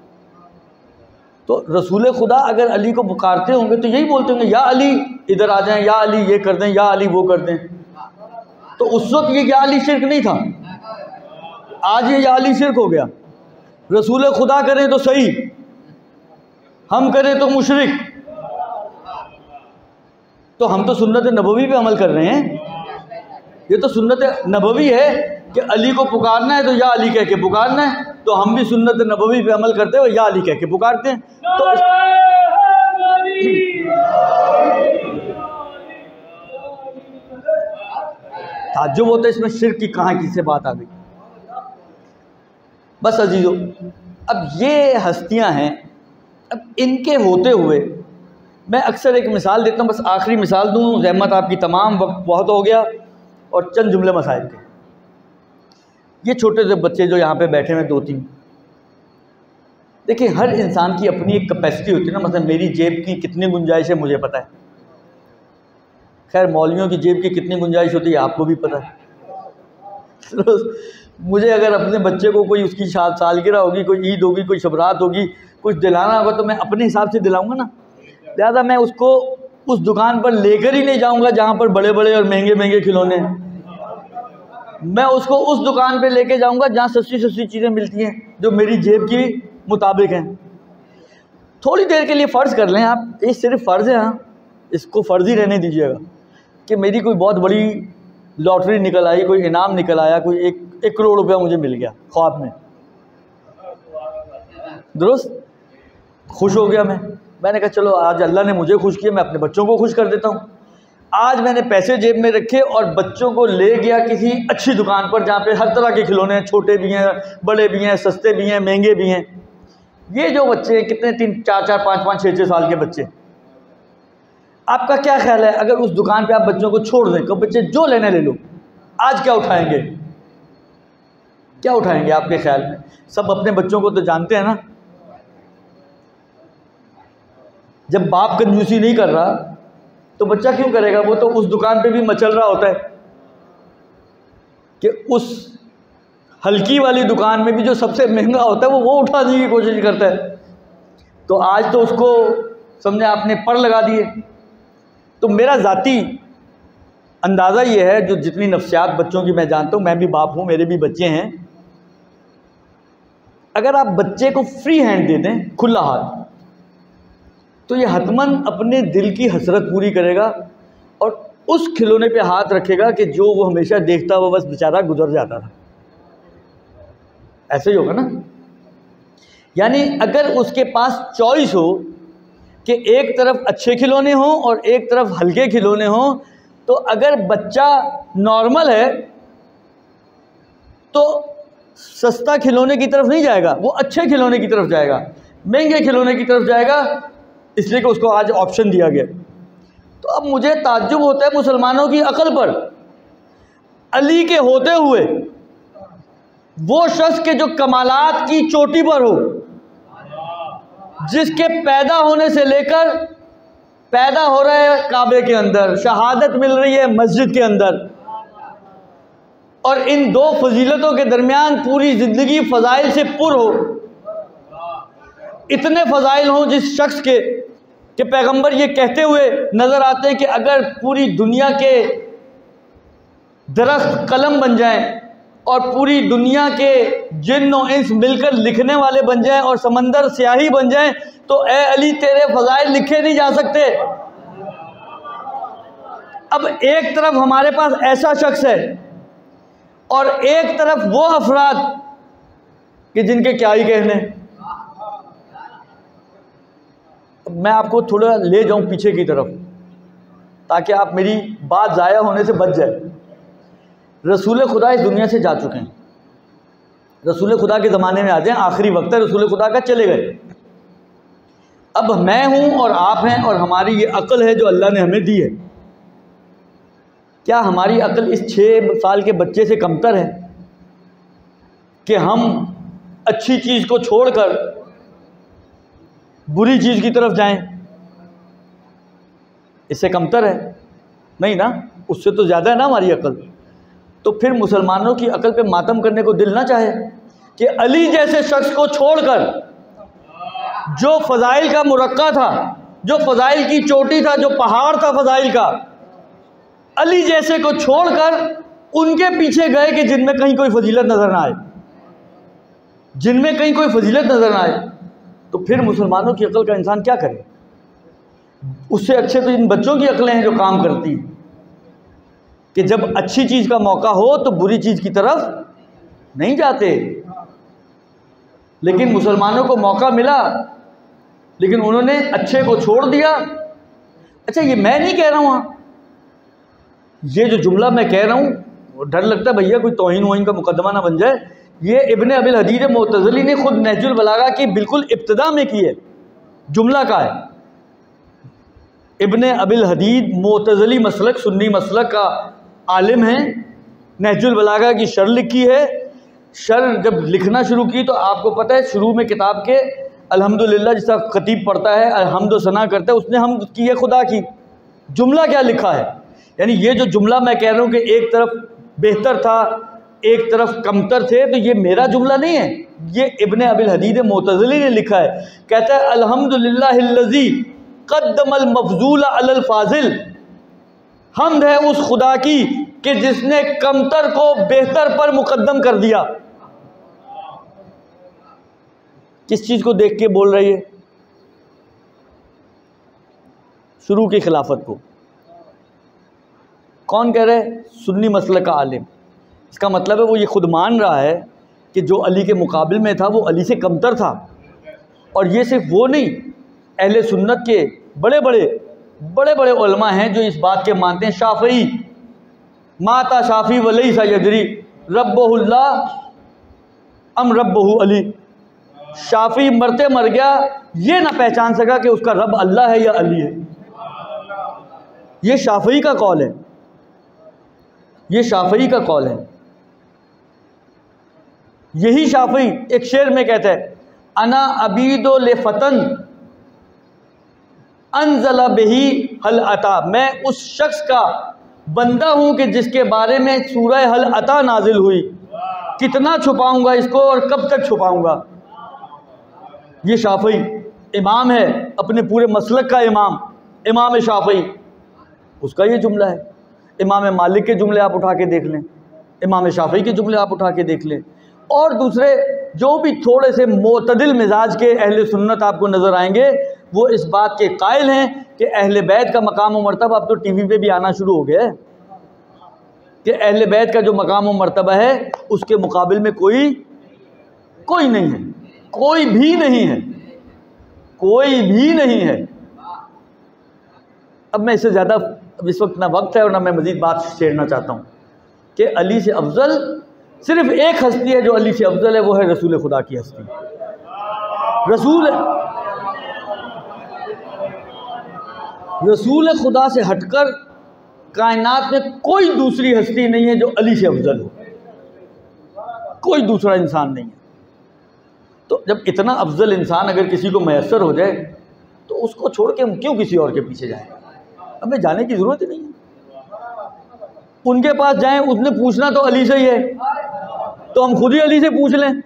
तो रसूल खुदा अगर अली को पुकारते होंगे तो यही बोलते होंगे या अली इधर आ जाएं, या अली ये कर दें, या अली वो कर दें। तो उस वक्त ये जाली शिर्क नहीं था, आज ये जाली शिर्क हो गया। रसूल खुदा करें तो सही, हम करें तो मुशरिक। तो हम तो सुन्नत नबवी पे अमल कर रहे हैं। ये तो सुन्नत नबवी है कि अली को पुकारना है तो या अली कह के पुकारना है, तो हम भी सुन्नत नबवी पे अमल करते हुए या अली कह के पुकारते हैं। तो ताज्जुब होता है इसमें शिर्क की कहाँ किससे बात आ गई। बस अजीजों, अब ये हस्तियां हैं, अब इनके होते हुए मैं अक्सर एक मिसाल देता हूँ, बस आखिरी मिसाल दूँ, रहमत आपकी तमाम, वक्त बहुत हो गया, और चंद जुमले मसाइल के। ये छोटे से बच्चे जो यहाँ पे बैठे हैं 2-3, देखिए हर इंसान की अपनी एक कैपेसिटी होती है ना। मतलब मेरी जेब की कितनी गुंजाइश है मुझे पता है, खैर मौलवियों की जेब की कितनी गुंजाइश होती है आपको भी पता है। तो मुझे अगर अपने बच्चे को कोई उसकी सालगिरह होगी, कोई ईद होगी, कोई शबरात होगी, कुछ दिलाना होगा तो मैं अपने हिसाब से दिलाऊंगा ना। लिहाजा मैं उसको उस दुकान पर लेकर ही नहीं जाऊंगा जहाँ पर बड़े बड़े और महंगे महंगे खिलौने हैं। मैं उसको उस दुकान पे लेके जाऊंगा जहाँ सस्ती सस्ती चीज़ें मिलती हैं जो मेरी जेब की मुताबिक हैं। थोड़ी देर के लिए फ़र्ज़ कर लें आप, ये सिर्फ फ़र्ज़ है, हाँ इसको फ़र्ज़ ही रहने दीजिएगा कि मेरी कोई बहुत बड़ी लॉटरी निकल आई, कोई इनाम निकल आया, कोई एक करोड़ रुपया मुझे मिल गया ख्वाब में, दुरुस्त, खुश हो गया मैंने कहा चलो आज अल्लाह ने मुझे खुश किया, मैं अपने बच्चों को खुश कर देता हूँ। आज मैंने पैसे जेब में रखे और बच्चों को ले गया किसी अच्छी दुकान पर जहाँ पे हर तरह के खिलौने हैं, छोटे भी हैं, बड़े भी हैं, सस्ते भी हैं, महंगे भी हैं। ये जो बच्चे हैं कितने 3-4, 5-5, 6-6 साल के बच्चे, आपका क्या ख्याल है अगर उस दुकान पे आप बच्चों को छोड़ दें, तो बच्चे जो लेने ले लो, आज क्या उठाएंगे, क्या उठाएंगे आपके ख्याल में? सब अपने बच्चों को तो जानते हैं ना। जब बाप कंजूसी नहीं कर रहा तो बच्चा क्यों करेगा? वो तो उस दुकान पे भी मचल रहा होता है कि उस हल्की वाली दुकान में भी जो सबसे महंगा होता है वो उठाने की कोशिश करता है। तो आज तो उसको समझे आपने पर लगा दिए। तो मेरा ज़ाती अंदाज़ा ये है, जो जितनी नफ्सियात बच्चों की मैं जानता हूँ, मैं भी बाप हूँ, मेरे भी बच्चे हैं, अगर आप बच्चे को फ्री हैंड दे दें, खुला हाथ, तो ये हतमन अपने दिल की हसरत पूरी करेगा और उस खिलौने पे हाथ रखेगा कि जो वो हमेशा देखता हुआ बस बेचारा गुजर जाता था। ऐसे ही होगा ना। यानी अगर उसके पास चॉइस हो कि एक तरफ अच्छे खिलौने हों और एक तरफ हल्के खिलौने हों, तो अगर बच्चा नॉर्मल है तो सस्ता खिलौने की तरफ नहीं जाएगा, वो अच्छे खिलौने की तरफ जाएगा, महंगे खिलौने की तरफ जाएगा, इसलिए कि उसको आज ऑप्शन दिया गया। तो अब मुझे ताज्जुब होता है मुसलमानों की अकल पर, अली के होते हुए वो शख्स के जो कमालात की चोटी पर हो, जिसके पैदा होने से लेकर पैदा हो रहा है काबे के अंदर, शहादत मिल रही है मस्जिद के अंदर, और इन दो फजीलतों के दरमियान पूरी ज़िंदगी फ़ज़ाइल से पुर हो, इतने फ़ज़ाइल हों जिस शख्स के पैगंबर ये कहते हुए नज़र आते हैं कि अगर पूरी दुनिया के दरख्त कलम बन जाएं और पूरी दुनिया के जिन्न और इंस मिलकर लिखने वाले बन जाएं और समंदर स्याही बन जाएं, तो ए अली तेरे फ़ज़ाइल लिखे नहीं जा सकते। अब एक तरफ हमारे पास ऐसा शख्स है और एक तरफ वो अफराद कि जिनके क्या ही कहने। मैं आपको थोड़ा ले जाऊं पीछे की तरफ ताकि आप मेरी बात ज़ाया होने से बच जाए। रसूल खुदा इस दुनिया से जा चुके हैं, रसूल खुदा के ज़माने में आ जाए, आखिरी वक्त है रसूल खुदा का, चले गए। अब मैं हूं और आप हैं और हमारी ये अक्ल है जो अल्लाह ने हमें दी है। क्या हमारी अक्ल इस 6 साल के बच्चे से कमतर है कि हम अच्छी चीज़ को छोड़कर बुरी चीज़ की तरफ जाएं? इससे कमतर है? नहीं ना, उससे तो ज़्यादा है ना हमारी अक्ल। तो फिर मुसलमानों की अक्ल पे मातम करने को दिल ना चाहे कि अली जैसे शख्स को छोड़कर, जो फ़ज़ाइल का मुरक्का था, जो फ़ज़ाइल की चोटी था, जो पहाड़ था फ़ज़ाइल का, अली जैसे को छोड़कर उनके पीछे गए कि जिनमें कहीं कोई फजीलत नज़र ना आए, जिनमें कहीं कोई फजीलत नज़र ना आए। तो फिर मुसलमानों की अक्ल का इंसान क्या करे? उससे अच्छे तो इन बच्चों की अक्लें हैं जो काम करती हैं कि जब अच्छी चीज़ का मौका हो तो बुरी चीज़ की तरफ नहीं जाते। लेकिन मुसलमानों को मौका मिला, लेकिन उन्होंने अच्छे को छोड़ दिया। अच्छा, ये मैं नहीं कह रहा हूँ, ये जो जुमला मैं कह रहा हूँ, डर लगता है भैया कोई तौहीन वहीन का मुकदमा ना बन जाए। ये इब्ने अबिल हदीद मुअतज़िली ने खुद नहजुल बलागा की बिल्कुल इब्तिदा में की है, जुमला का है। इब्ने अबिल हदीद मुअतज़िली मसलक, सुन्नी मसलक का आलिम है, नहजुल बलागा की शर लिखी है। शर जब लिखना शुरू की तो आपको पता है शुरू में किताब के अल्हम्दुलिल्लाह जिसका खतीब पढ़ता है, अल्हम्द सना करता है, उसने हम की है खुदा की। जुमला क्या लिखा है, यानी ये जो जुमला मैं कह रहा हूँ कि एक तरफ बेहतर था एक तरफ कमतर थे, तो ये मेरा जुमला नहीं है, ये इब्ने अबिल हदीद मुअतज़िली ने लिखा है। कहता है अल्हम्दुलिल्लाहिल्लज़ी क़द्दमल मफ़ज़ूल अलल फ़ाज़िल, हम्द है उस खुदा की कि जिसने कमतर को बेहतर पर मुकद्दम कर दिया। किस चीज़ को देख के बोल रही है? शुरू की खिलाफत को। कौन कह रहा है? सुन्नी मसलक का आलिम। इसका मतलब है वो ये खुद मान रहा है कि जो अली के मुकाबिल में था वो अली से कमतर था। और ये सिर्फ वो नहीं, अहले सुन्नत के बड़े बड़े उलमा हैं जो इस बात के मानते हैं। शाफ़ी, माता शाफ़ी वली सयदरी रब्बहुल्लाह अम रब्बहु अली। शाफ़ी मरते मर गया, ये ना पहचान सका कि उसका रब अल्लाह है या अली है। ये शाफ़ी का कौल है, ये शाफ़ी का कौल है। यही शाफ़ी एक शेर में कहता है अना अबीदो ले फतन अनज़ला बिही हल अता, मैं उस शख्स का बंदा हूँ कि जिसके बारे में सूरह हल अता नाजिल हुई। कितना छुपाऊँगा इसको और कब तक छुपाऊँगा। ये शाफ़ी इमाम है, अपने पूरे मसलक का इमाम शाफ़ी, उसका ये जुमला है। इमाम मालिक के जुमले आप उठा के देख लें, इमाम शाफ़ी के जुमले आप उठा के देख लें, और दूसरे जो भी थोड़े से मोतदिल मिजाज के अहले सुन्नत आपको नज़र आएंगे, वो इस बात के कायल हैं कि अहले बैत का मकाम व मर्तबा अब तो टीवी पे भी आना शुरू हो गया है कि अहले बैत का जो मकाम व मर्तबा है उसके मुकाबिल में कोई नहीं है, कोई भी नहीं है, कोई भी नहीं है। अब मैं इससे ज़्यादा इस वक्त ना वक्त है और ना मैं मज़ीद बात छेड़ना चाहता हूँ कि अली से अफजल सिर्फ एक हस्ती है जो अली से अफजल है, वो है रसूल खुदा की हस्ती। रसूल खुदा से हटकर कायनात में कोई दूसरी हस्ती नहीं है जो अली से अफजल हो, कोई दूसरा इंसान नहीं है। तो जब इतना अफजल इंसान अगर किसी को मैसर हो जाए तो उसको छोड़ के हम क्यों किसी और के पीछे जाएं? हमें जाने की ज़रूरत ही नहीं है। उनके पास जाएं, उसने पूछना तो अली से ही है, तो हम खुद ही अली से पूछ लें।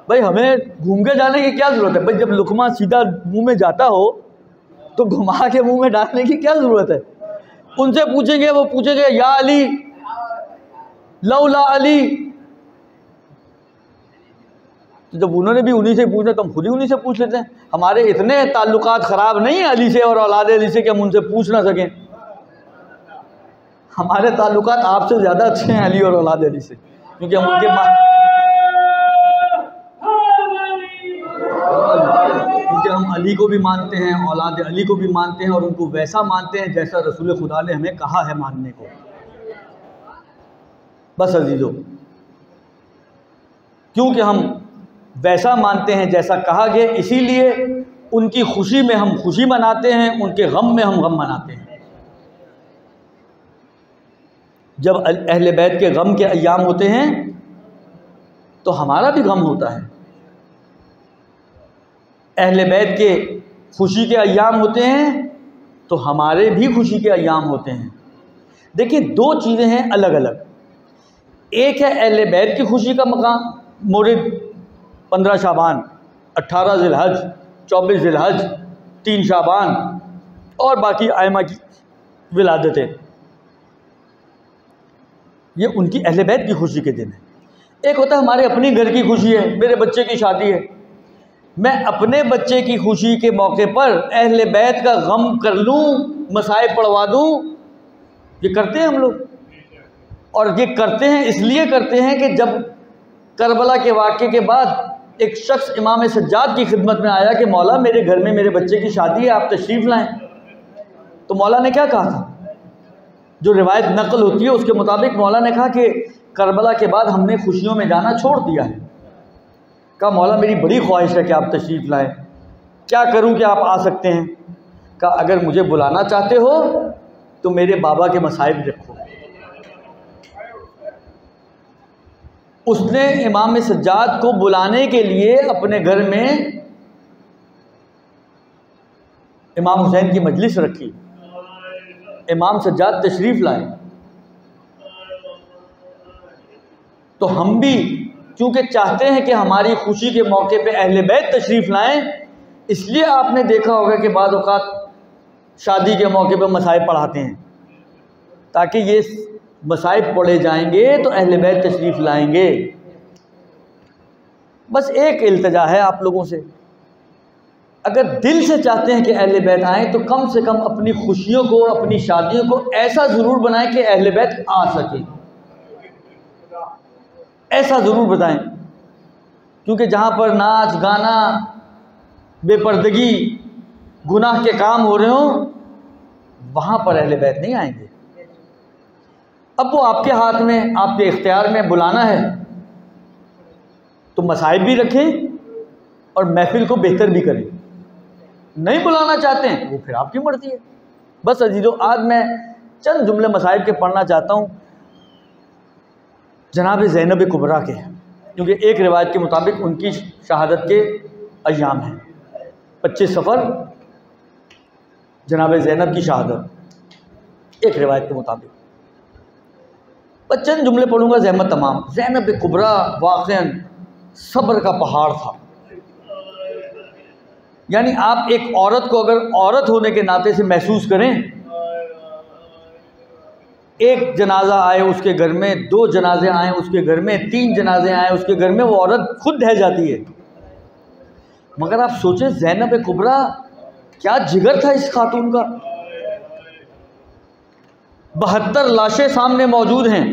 भाई हमें घूम के जाने की क्या ज़रूरत है? भाई जब लुकमा सीधा मुंह में जाता हो तो घुमा के मुंह में डालने की क्या ज़रूरत है? उनसे पूछेंगे, वो पूछेंगे या अली लौला अली, तो जब उन्होंने भी उन्हीं से पूछा तो हम खुद ही उन्हीं से पूछ लेते हैं। हमारे इतने ताल्लुकात ख़राब नहीं है अली से और औलाद अली से कि हम उनसे पूछ ना सकें। हमारे ताल्लुकात आपसे ज़्यादा अच्छे हैं अली और औलाद अली से, क्योंकि हम हम अली को भी मानते हैं, औलाद अली को भी मानते हैं, और उनको वैसा मानते हैं जैसा रसूल खुदा ने हमें कहा है मानने को। बस अजीज़ों, क्योंकि हम वैसा मानते हैं जैसा कहा गया, इसीलिए उनकी खुशी में हम खुशी मनाते हैं, उनके गम में हम गम मनाते हैं। जब अहले बैत के गम के अय्याम होते हैं तो हमारा भी गम होता है, अहले बैत के खुशी के अय्याम होते हैं तो हमारे भी खुशी के अय्याम होते हैं। देखिए, दो चीज़ें हैं अलग अलग। एक है अहले बैत की खुशी का मकाम, मौलिद 15 शाबान, 18 ज़िलहज, 24 ज़िलहज, 3 शाबान और बाकी आयमा की विलादतें। ये उनकी अहले बैत की खुशी के दिन है। एक होता है हमारे अपनी घर की खुशी है, मेरे बच्चे की शादी है, मैं अपने बच्चे की खुशी के मौके पर अहले बैत का गम कर लूँ, मसाइब पढ़वा दूँ। ये करते हैं हम लोग, और ये करते हैं इसलिए करते हैं कि जब करबला के वाक़े के बाद एक शख्स इमाम सज्जाद की खिदमत में आया कि मौला मेरे घर में मेरे बच्चे की शादी है, आप तशरीफ़ लाएं। तो मौला ने क्या कहा था, जो रिवायत नकल होती है उसके मुताबिक मौला ने कहा कि करबला के बाद हमने खुशियों में जाना छोड़ दिया है। कहा मौला मेरी बड़ी ख्वाहिश है कि आप तशरीफ़ लाएं, क्या करूं कि आप आ सकते हैं। कहा अगर मुझे बुलाना चाहते हो तो मेरे बाबा के मसाइब रखो। उसने इमाम सज्जाद को बुलाने के लिए अपने घर में इमाम हुसैन की मजलिस रखी, इमाम सज्जाद तशरीफ़ लाए। तो हम भी चूँकि चाहते हैं कि हमारी खुशी के मौके पे अहले बैत तशरीफ़ लाएं, इसलिए आपने देखा होगा कि बाद औक़ात शादी के मौके पे मसाइब पढ़ाते हैं, ताकि ये मसाइब पढ़े जाएंगे तो अहले बैत तशरीफ़ लाएंगे। बस एक इल्तिजा है आप लोगों से, अगर दिल से चाहते हैं कि अहले बैत आएँ तो कम से कम अपनी खुशियों को, अपनी शादियों को ऐसा ज़रूर बनाएं कि अहले बैत आ सके, ऐसा ज़रूर बताएं। क्योंकि जहाँ पर नाच गाना, बेपर्दगी, गुनाह के काम हो रहे हों, वहाँ पर अहले बैत नहीं आएंगे। अब वो आपके हाथ में, आपके इख्तियार में बुलाना है तो मसाइब भी रखें और महफिल को बेहतर भी करें। नहीं बुलाना चाहते हैं वो फिर आपकी मर्ज़ी है। बस अजीज़ों, आज मैं चंद जुमले मसाइब के पढ़ना चाहता हूँ जनाब ज़ैनब कुबरा के, क्योंकि एक रिवायत के मुताबिक उनकी शहादत के अय्याम हैं, 25 सफ़र जनाब ज़ैनब की शहादत, एक रिवायत के मुताबिक। बस चंद जुमले पढ़ूँगा, ज़हमत तमाम। ज़ैनब कुबरा वाक़अन सब्र का पहाड़ था। यानी आप एक औरत को अगर औरत होने के नाते से महसूस करें, एक जनाजा आए उसके घर में, 2 जनाजे आए उसके घर में, 3 जनाजे आए उसके घर में, वो औरत खुद ढह जाती है। मगर आप सोचें ज़ैनब कुबरा, क्या जिगर था इस खातून का। 72 लाशें सामने मौजूद हैं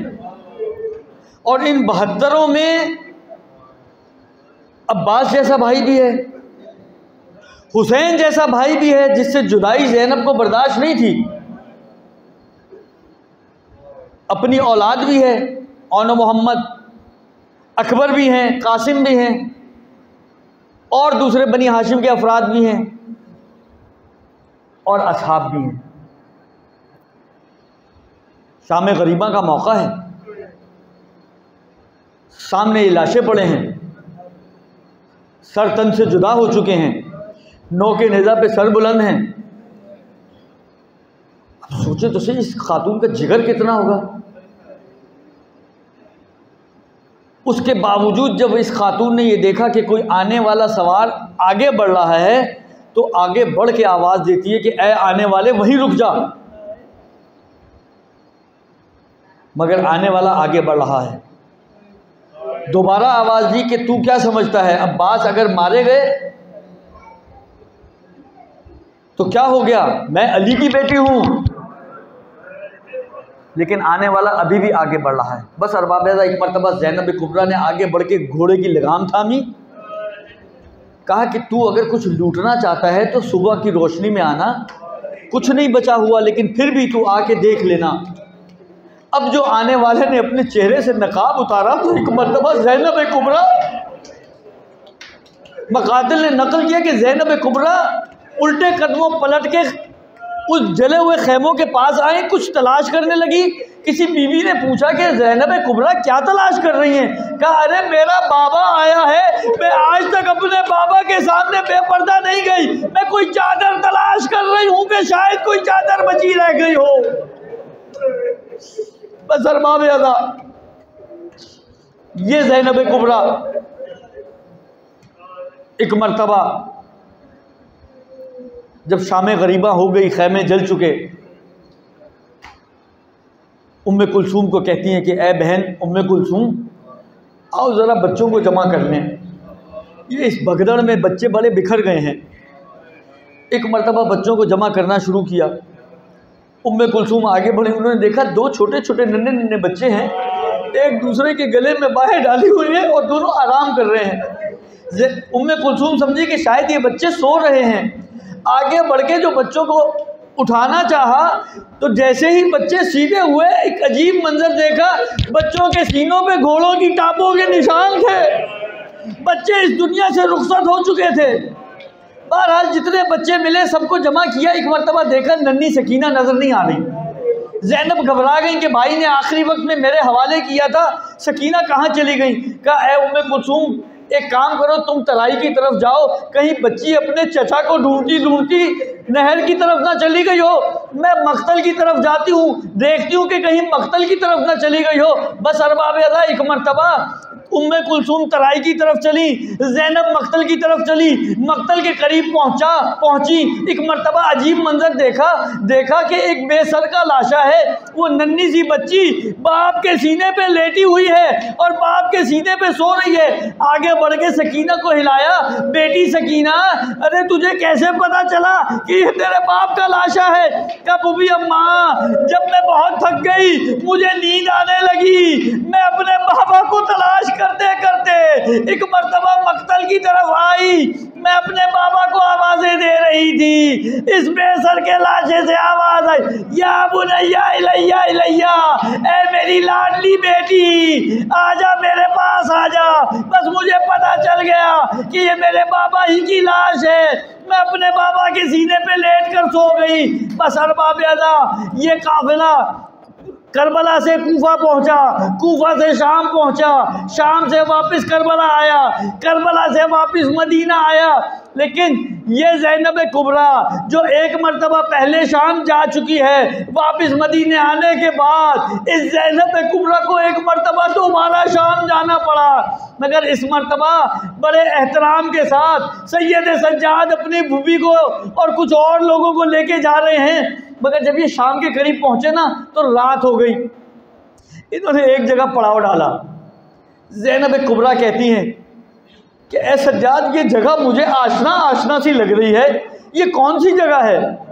और इन 72 में अब्बास जैसा भाई भी है, हुसैन जैसा भाई भी है, जिससे जुदाई ज़ैनब को बर्दाश्त नहीं थी। अपनी औलाद भी है, औन मोहम्मद, अकबर भी हैं, कासिम भी हैं और दूसरे बनी हाशिम के अफराद भी हैं और असहाब भी हैं। शाम गरीबा का मौका है, सामने ये लाशें पड़े हैं, सर तन से जुदा हो चुके हैं, नोके नेज़ा पे सर बुलंद हैं। अब सोचे तो सही, इस खातून का जिगर कितना होगा। उसके बावजूद जब इस खातून ने ये देखा कि कोई आने वाला सवार आगे बढ़ रहा है, तो आगे बढ़ के आवाज़ देती है कि ऐ आने वाले वहीं रुक जा। मगर आने वाला आगे बढ़ रहा है। दोबारा आवाज़ दी कि तू क्या समझता है, अब्बास अगर मारे गए तो क्या हो गया, मैं अली की बेटी हूँ। लेकिन आने वाला अभी भी आगे बढ़ रहा है। बस अरबाब एक मरतबा ज़ैनब कुबरा ने आगे बढ़ के घोड़े की लगाम थामी, कहा कि तू अगर कुछ लूटना चाहता है तो सुबह की रोशनी में आना, कुछ नहीं बचा हुआ, लेकिन फिर भी तू आके देख लेना। अब जो आने वाले ने अपने चेहरे से नकाब उतारा तो एक मरतबा ज़ैनब कुबरा, मकातिल ने नकल किया कि ज़ैनब कुबरा उल्टे कदमों पलट के उस जले हुए खेमों के पास आए, कुछ तलाश करने लगी। किसी बीवी ने पूछा कि ज़ैनब कुबरा क्या तलाश कर रही हैं। कहा अरे मेरा बाबा आया है, मैं आज तक अपने बाबा के सामने बेपर्दा नहीं गई, मैं कोई चादर तलाश कर रही हूँ कि शायद कोई चादर बची रह गई हो। बस अरबाब अदा, ये ज़ैनब कुबरा एक मरतबा जब शाम गरीबा हो गई, खैमे जल चुके, उम्मे कुलसूम को कहती हैं कि ए बहन उम्मे कुलसूम, आओ ज़रा बच्चों को जमा कर लें। ये इस भगदड़ में बच्चे बड़े बिखर गए हैं। एक मरतबा बच्चों को जमा करना शुरू किया। उम्मे कुलसूम आगे बढ़ी, उन्होंने देखा दो छोटे छोटे नन्हे नन्हे बच्चे हैं, एक दूसरे के गले में बाहें डाली हुई हैं और दोनों आराम कर रहे हैं। उम्मे कुलसूम समझी कि शायद ये बच्चे सो रहे हैं। आगे बढ़ के जो बच्चों को उठाना चाहा तो जैसे ही बच्चे सीधे हुए, एक अजीब मंजर देखा। बच्चों के सीनों पे घोड़ों की टापों के निशान थे। बच्चे इस दुनिया से रुखसत हो चुके थे। बहरहाल जितने बच्चे मिले सबको जमा किया। एक मरतबा देखा नन्ही सकीना नजर नहीं आ रही। ज़ैनब घबरा गई कि भाई ने आखिरी वक्त में मेरे हवाले किया था, सकीना कहाँ चली गई। कहा ए उम्मे कुलसूम, एक काम करो, तुम तराई की तरफ जाओ, कहीं बच्ची अपने चचा को ढूंढती ढूंढती नहर की तरफ ना चली गई हो। मैं मख्तल की तरफ जाती हूँ, देखती हूँ कि कहीं मख्तल की तरफ ना चली गई हो। बस अरबाब अदा एक मरतबा उम्मे कुलसूम तराई की तरफ चली, ज़ैनब मख्तल की तरफ चली। मख्तल के करीब पहुंची। एक मरतबा अजीब मंजर देखा कि एक बेसर का लाशा है। वो नन्ही सी बच्ची बाप के सीने पे लेटी हुई है और बाप के सीने पे सो रही है। आगे बढ़ के सकीना को हिलाया, बेटी सकीना, अरे तुझे कैसे पता चला कि ये तेरे बाप का लाशा है? क्या बुबी अम्मा, जब मैं बहुत थक गई, मुझे नींद आने लगी, मैं अपने बाबा को तलाश करते करते एक मर्तबा मक्तल की तरफ आई। मैं अपने बाबा को आवाजें दे रही थी। इस बेसर के लाशे से आवाज आई, या बुनैया इलैया इलैया, ऐ मेरी लाडली बेटी, आजा मेरे पास आजा। बस मुझे पता चल गया कि ये मेरे बाबा ही की लाश है। मैं अपने बाबा के सीने पे लेट कर सो गई। बस अरबाब अदा ये काफिला करबला से कूफा पहुंचा, कूफा से शाम पहुंचा, शाम से वापस करबला आया, करबला से वापस मदीना आया। लेकिन ये ज़ैनब कुबरा जो एक मरतबा पहले शाम जा चुकी है, वापस मदीने आने के बाद इस ज़ैनब कुबरा को एक मरतबा दोबारा शाम जाना पड़ा। मगर इस मरतबा बड़े एहतराम के साथ सैयद सज्जाद अपनी भूबी को और कुछ और लोगों को लेके जा रहे हैं। मगर जब ये शाम के करीब पहुंचे ना तो रात हो गई। इन्होंने एक जगह पड़ाव डाला। ज़ैनब कुबरा कहती हैं कि ऐ सज्जाद, ये जगह मुझे आशना आशना सी लग रही है, ये कौन सी जगह है?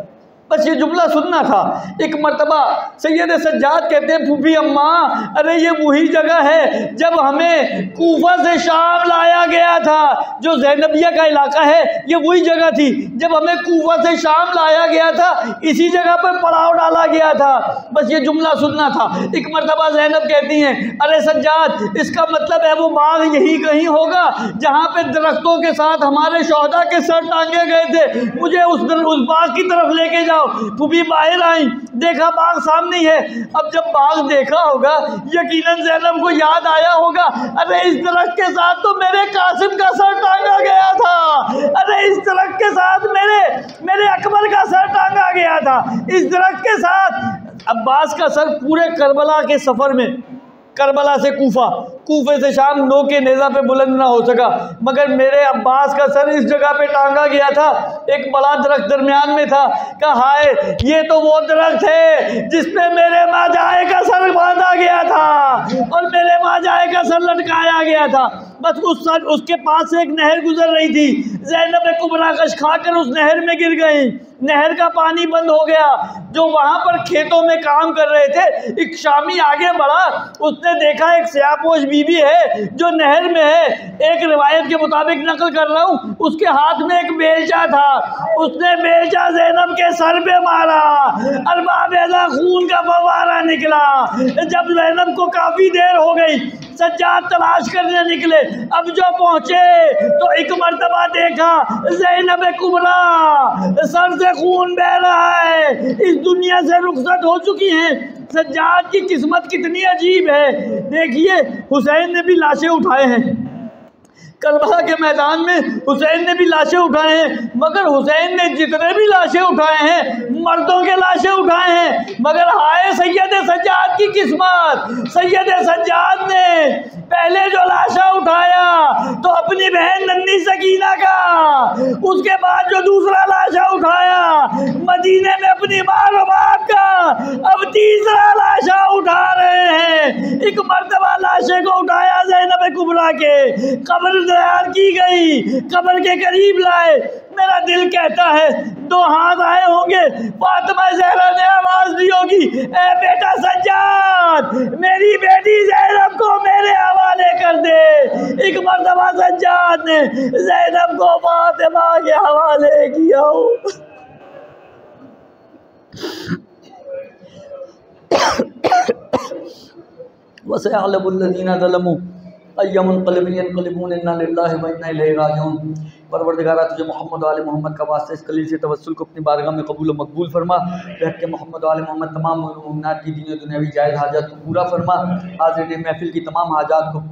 बस ये जुमला सुनना था। एक मरतबा सैयद सज्जाद कहते हैं, फूफी अम्मा, अरे ये वही जगह है जब हमें कूफा से शाम लाया गया था। जो ज़ैनबिया का इलाका है ये वही जगह थी। जब हमें कूफा से शाम लाया गया था, इसी जगह पर पड़ाव डाला गया था। बस ये जुमला सुनना था। एक मरतबा ज़ैनब कहती हैं, अरे सज्जाद, इसका मतलब है वो बाग यही कहीं होगा जहाँ पे दरख्तों के साथ हमारे शोहदा के सर टांगे गए थे। मुझे उस बाग की तरफ लेके जाओ। फूफी बाहर आई, देखा बाग सामने है। अब जब बाग देखा होगा, यकीनन ज़ैनब को याद आया होगा, अरे इस दरख्त के साथ तो मेरे कासिम का सर टांगा गया था, अरे इस दरख्त के साथ मेरे अकबर का सर टांगा गया था। इस दरख्त के साथ अब्बास का सर पूरे करबला के सफ़र में, करबला से कूफा, कूफे से शाम नो के नेज़ा पे बुलंद ना हो सका, मगर मेरे अब्बास का सर इस जगह पे टांगा गया था। एक बड़ा दरख्त दरमियान में था। कहा हाय, ये तो वो दरख्त है जिसपे मेरे माजाए का सर बांधा गया था और मेरे माजाए का सर लटकाया गया था। बस उसके पास से एक नहर गुजर रही थी। ज़ैनब कुबरा कश खाकर उस नहर में गिर गई। नहर का पानी बंद हो गया। जो वहाँ पर खेतों में काम कर रहे थे, एक शामी आगे बढ़ा, उसने देखा एक स्यापोश बीबी है जो नहर में है। एक रिवायत के मुताबिक नकल कर रहा हूँ, उसके हाथ में एक बेलचा था। उसने बेलचा ज़ैनब के सर पे मारा, अरबाब अदा खून का फव्वारा निकला। जब ज़ैनब को काफ़ी देर हो गई, सज्जाद तलाश करने निकले। अब जो पहुँचे तो एक मरतबा देखा ज़ैनब कुबरा सर से खून बह रहा है, इस दुनिया से रुखसत हो चुकी हैं। सज्जाद की किस्मत कितनी अजीब है। देखिए, हुसैन ने भी लाशें उठाए हैं, करबला के मैदान में हुसैन ने भी लाशें उठाए हैं, मगर हुसैन ने जितने भी लाशें उठाए हैं मर्दों के लाशें उठाए हैं। मगर हाय सैयद सज्जाद की किस्मत, सैयद सज्जाद ने पहले जो लाशा उठाया तो अपनी बहन नन्ही सकीना का, उसके बाद जो दूसरा लाशा उठाया मदीने में अपनी माँ और बाप का, अब तीसरा लाशा उठा रहे हैं। एक मर्तबा लाशे को उठाया ज़ैनब कुबरा के, कब्र तैयार की गई, कब्र के करीब लाए। मेरा दिल कहता है 2 हाथ आए होंगे, फातिमा ज़हरा ने आवाज़ दी होगी, ए बेटा सज्जाद, मेरी बेटी ज़ैनब को मेरे हवाले कर दे। एक मर्तबा सज्जाद ने ज़ैनब को फातिमा के हवाले किया। वसयअलमुल्लज़ीना ज़लमू अय्युमुनक़लिबिन यनक़लिबून इन्ना लिल्लाहि व इन्ना इलैहि राजिऊन। परवरदिगारा तुझे मोहम्मद वाले मोहम्मद का वास्ते इस कलील से तवस्सुल को अपनी बारगाह में कबूल व मकबूल फरमा। के मोहम्मद वाले मोहम्मद तमाम मोमिनात की दीनी दुनियावी जायज़ हाजात को पूरा फरमा। हाज़िरीन महफिल की तमाम हाजात को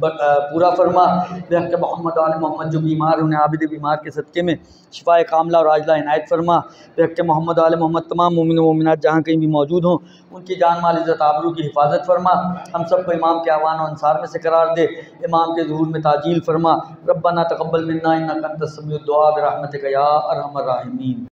पूरा फरमा। के मोहम्मद वाले मोहम्मद जो बीमार उन्हें आबिद बीमार के सदक़े में शिफाए कामला और आजला इनायत फरमा। के मोहम्मद वाले मोहम्मद तमाम मोमिन व मोमिनात जहाँ कहीं भी मौजूद हों उनकी जान माल इज़्ज़त आबरू की हिफाजत फरमा। हम सबको इमाम के आवान और अंसार में से करार दे। इमाम के ज़ुहूर में ताजील फरमा। रब्बना तक़ब्बल मिन्ना इन्नका अंतस समीउद दुआ बिरहमतिका या अरहमर राहिमीन।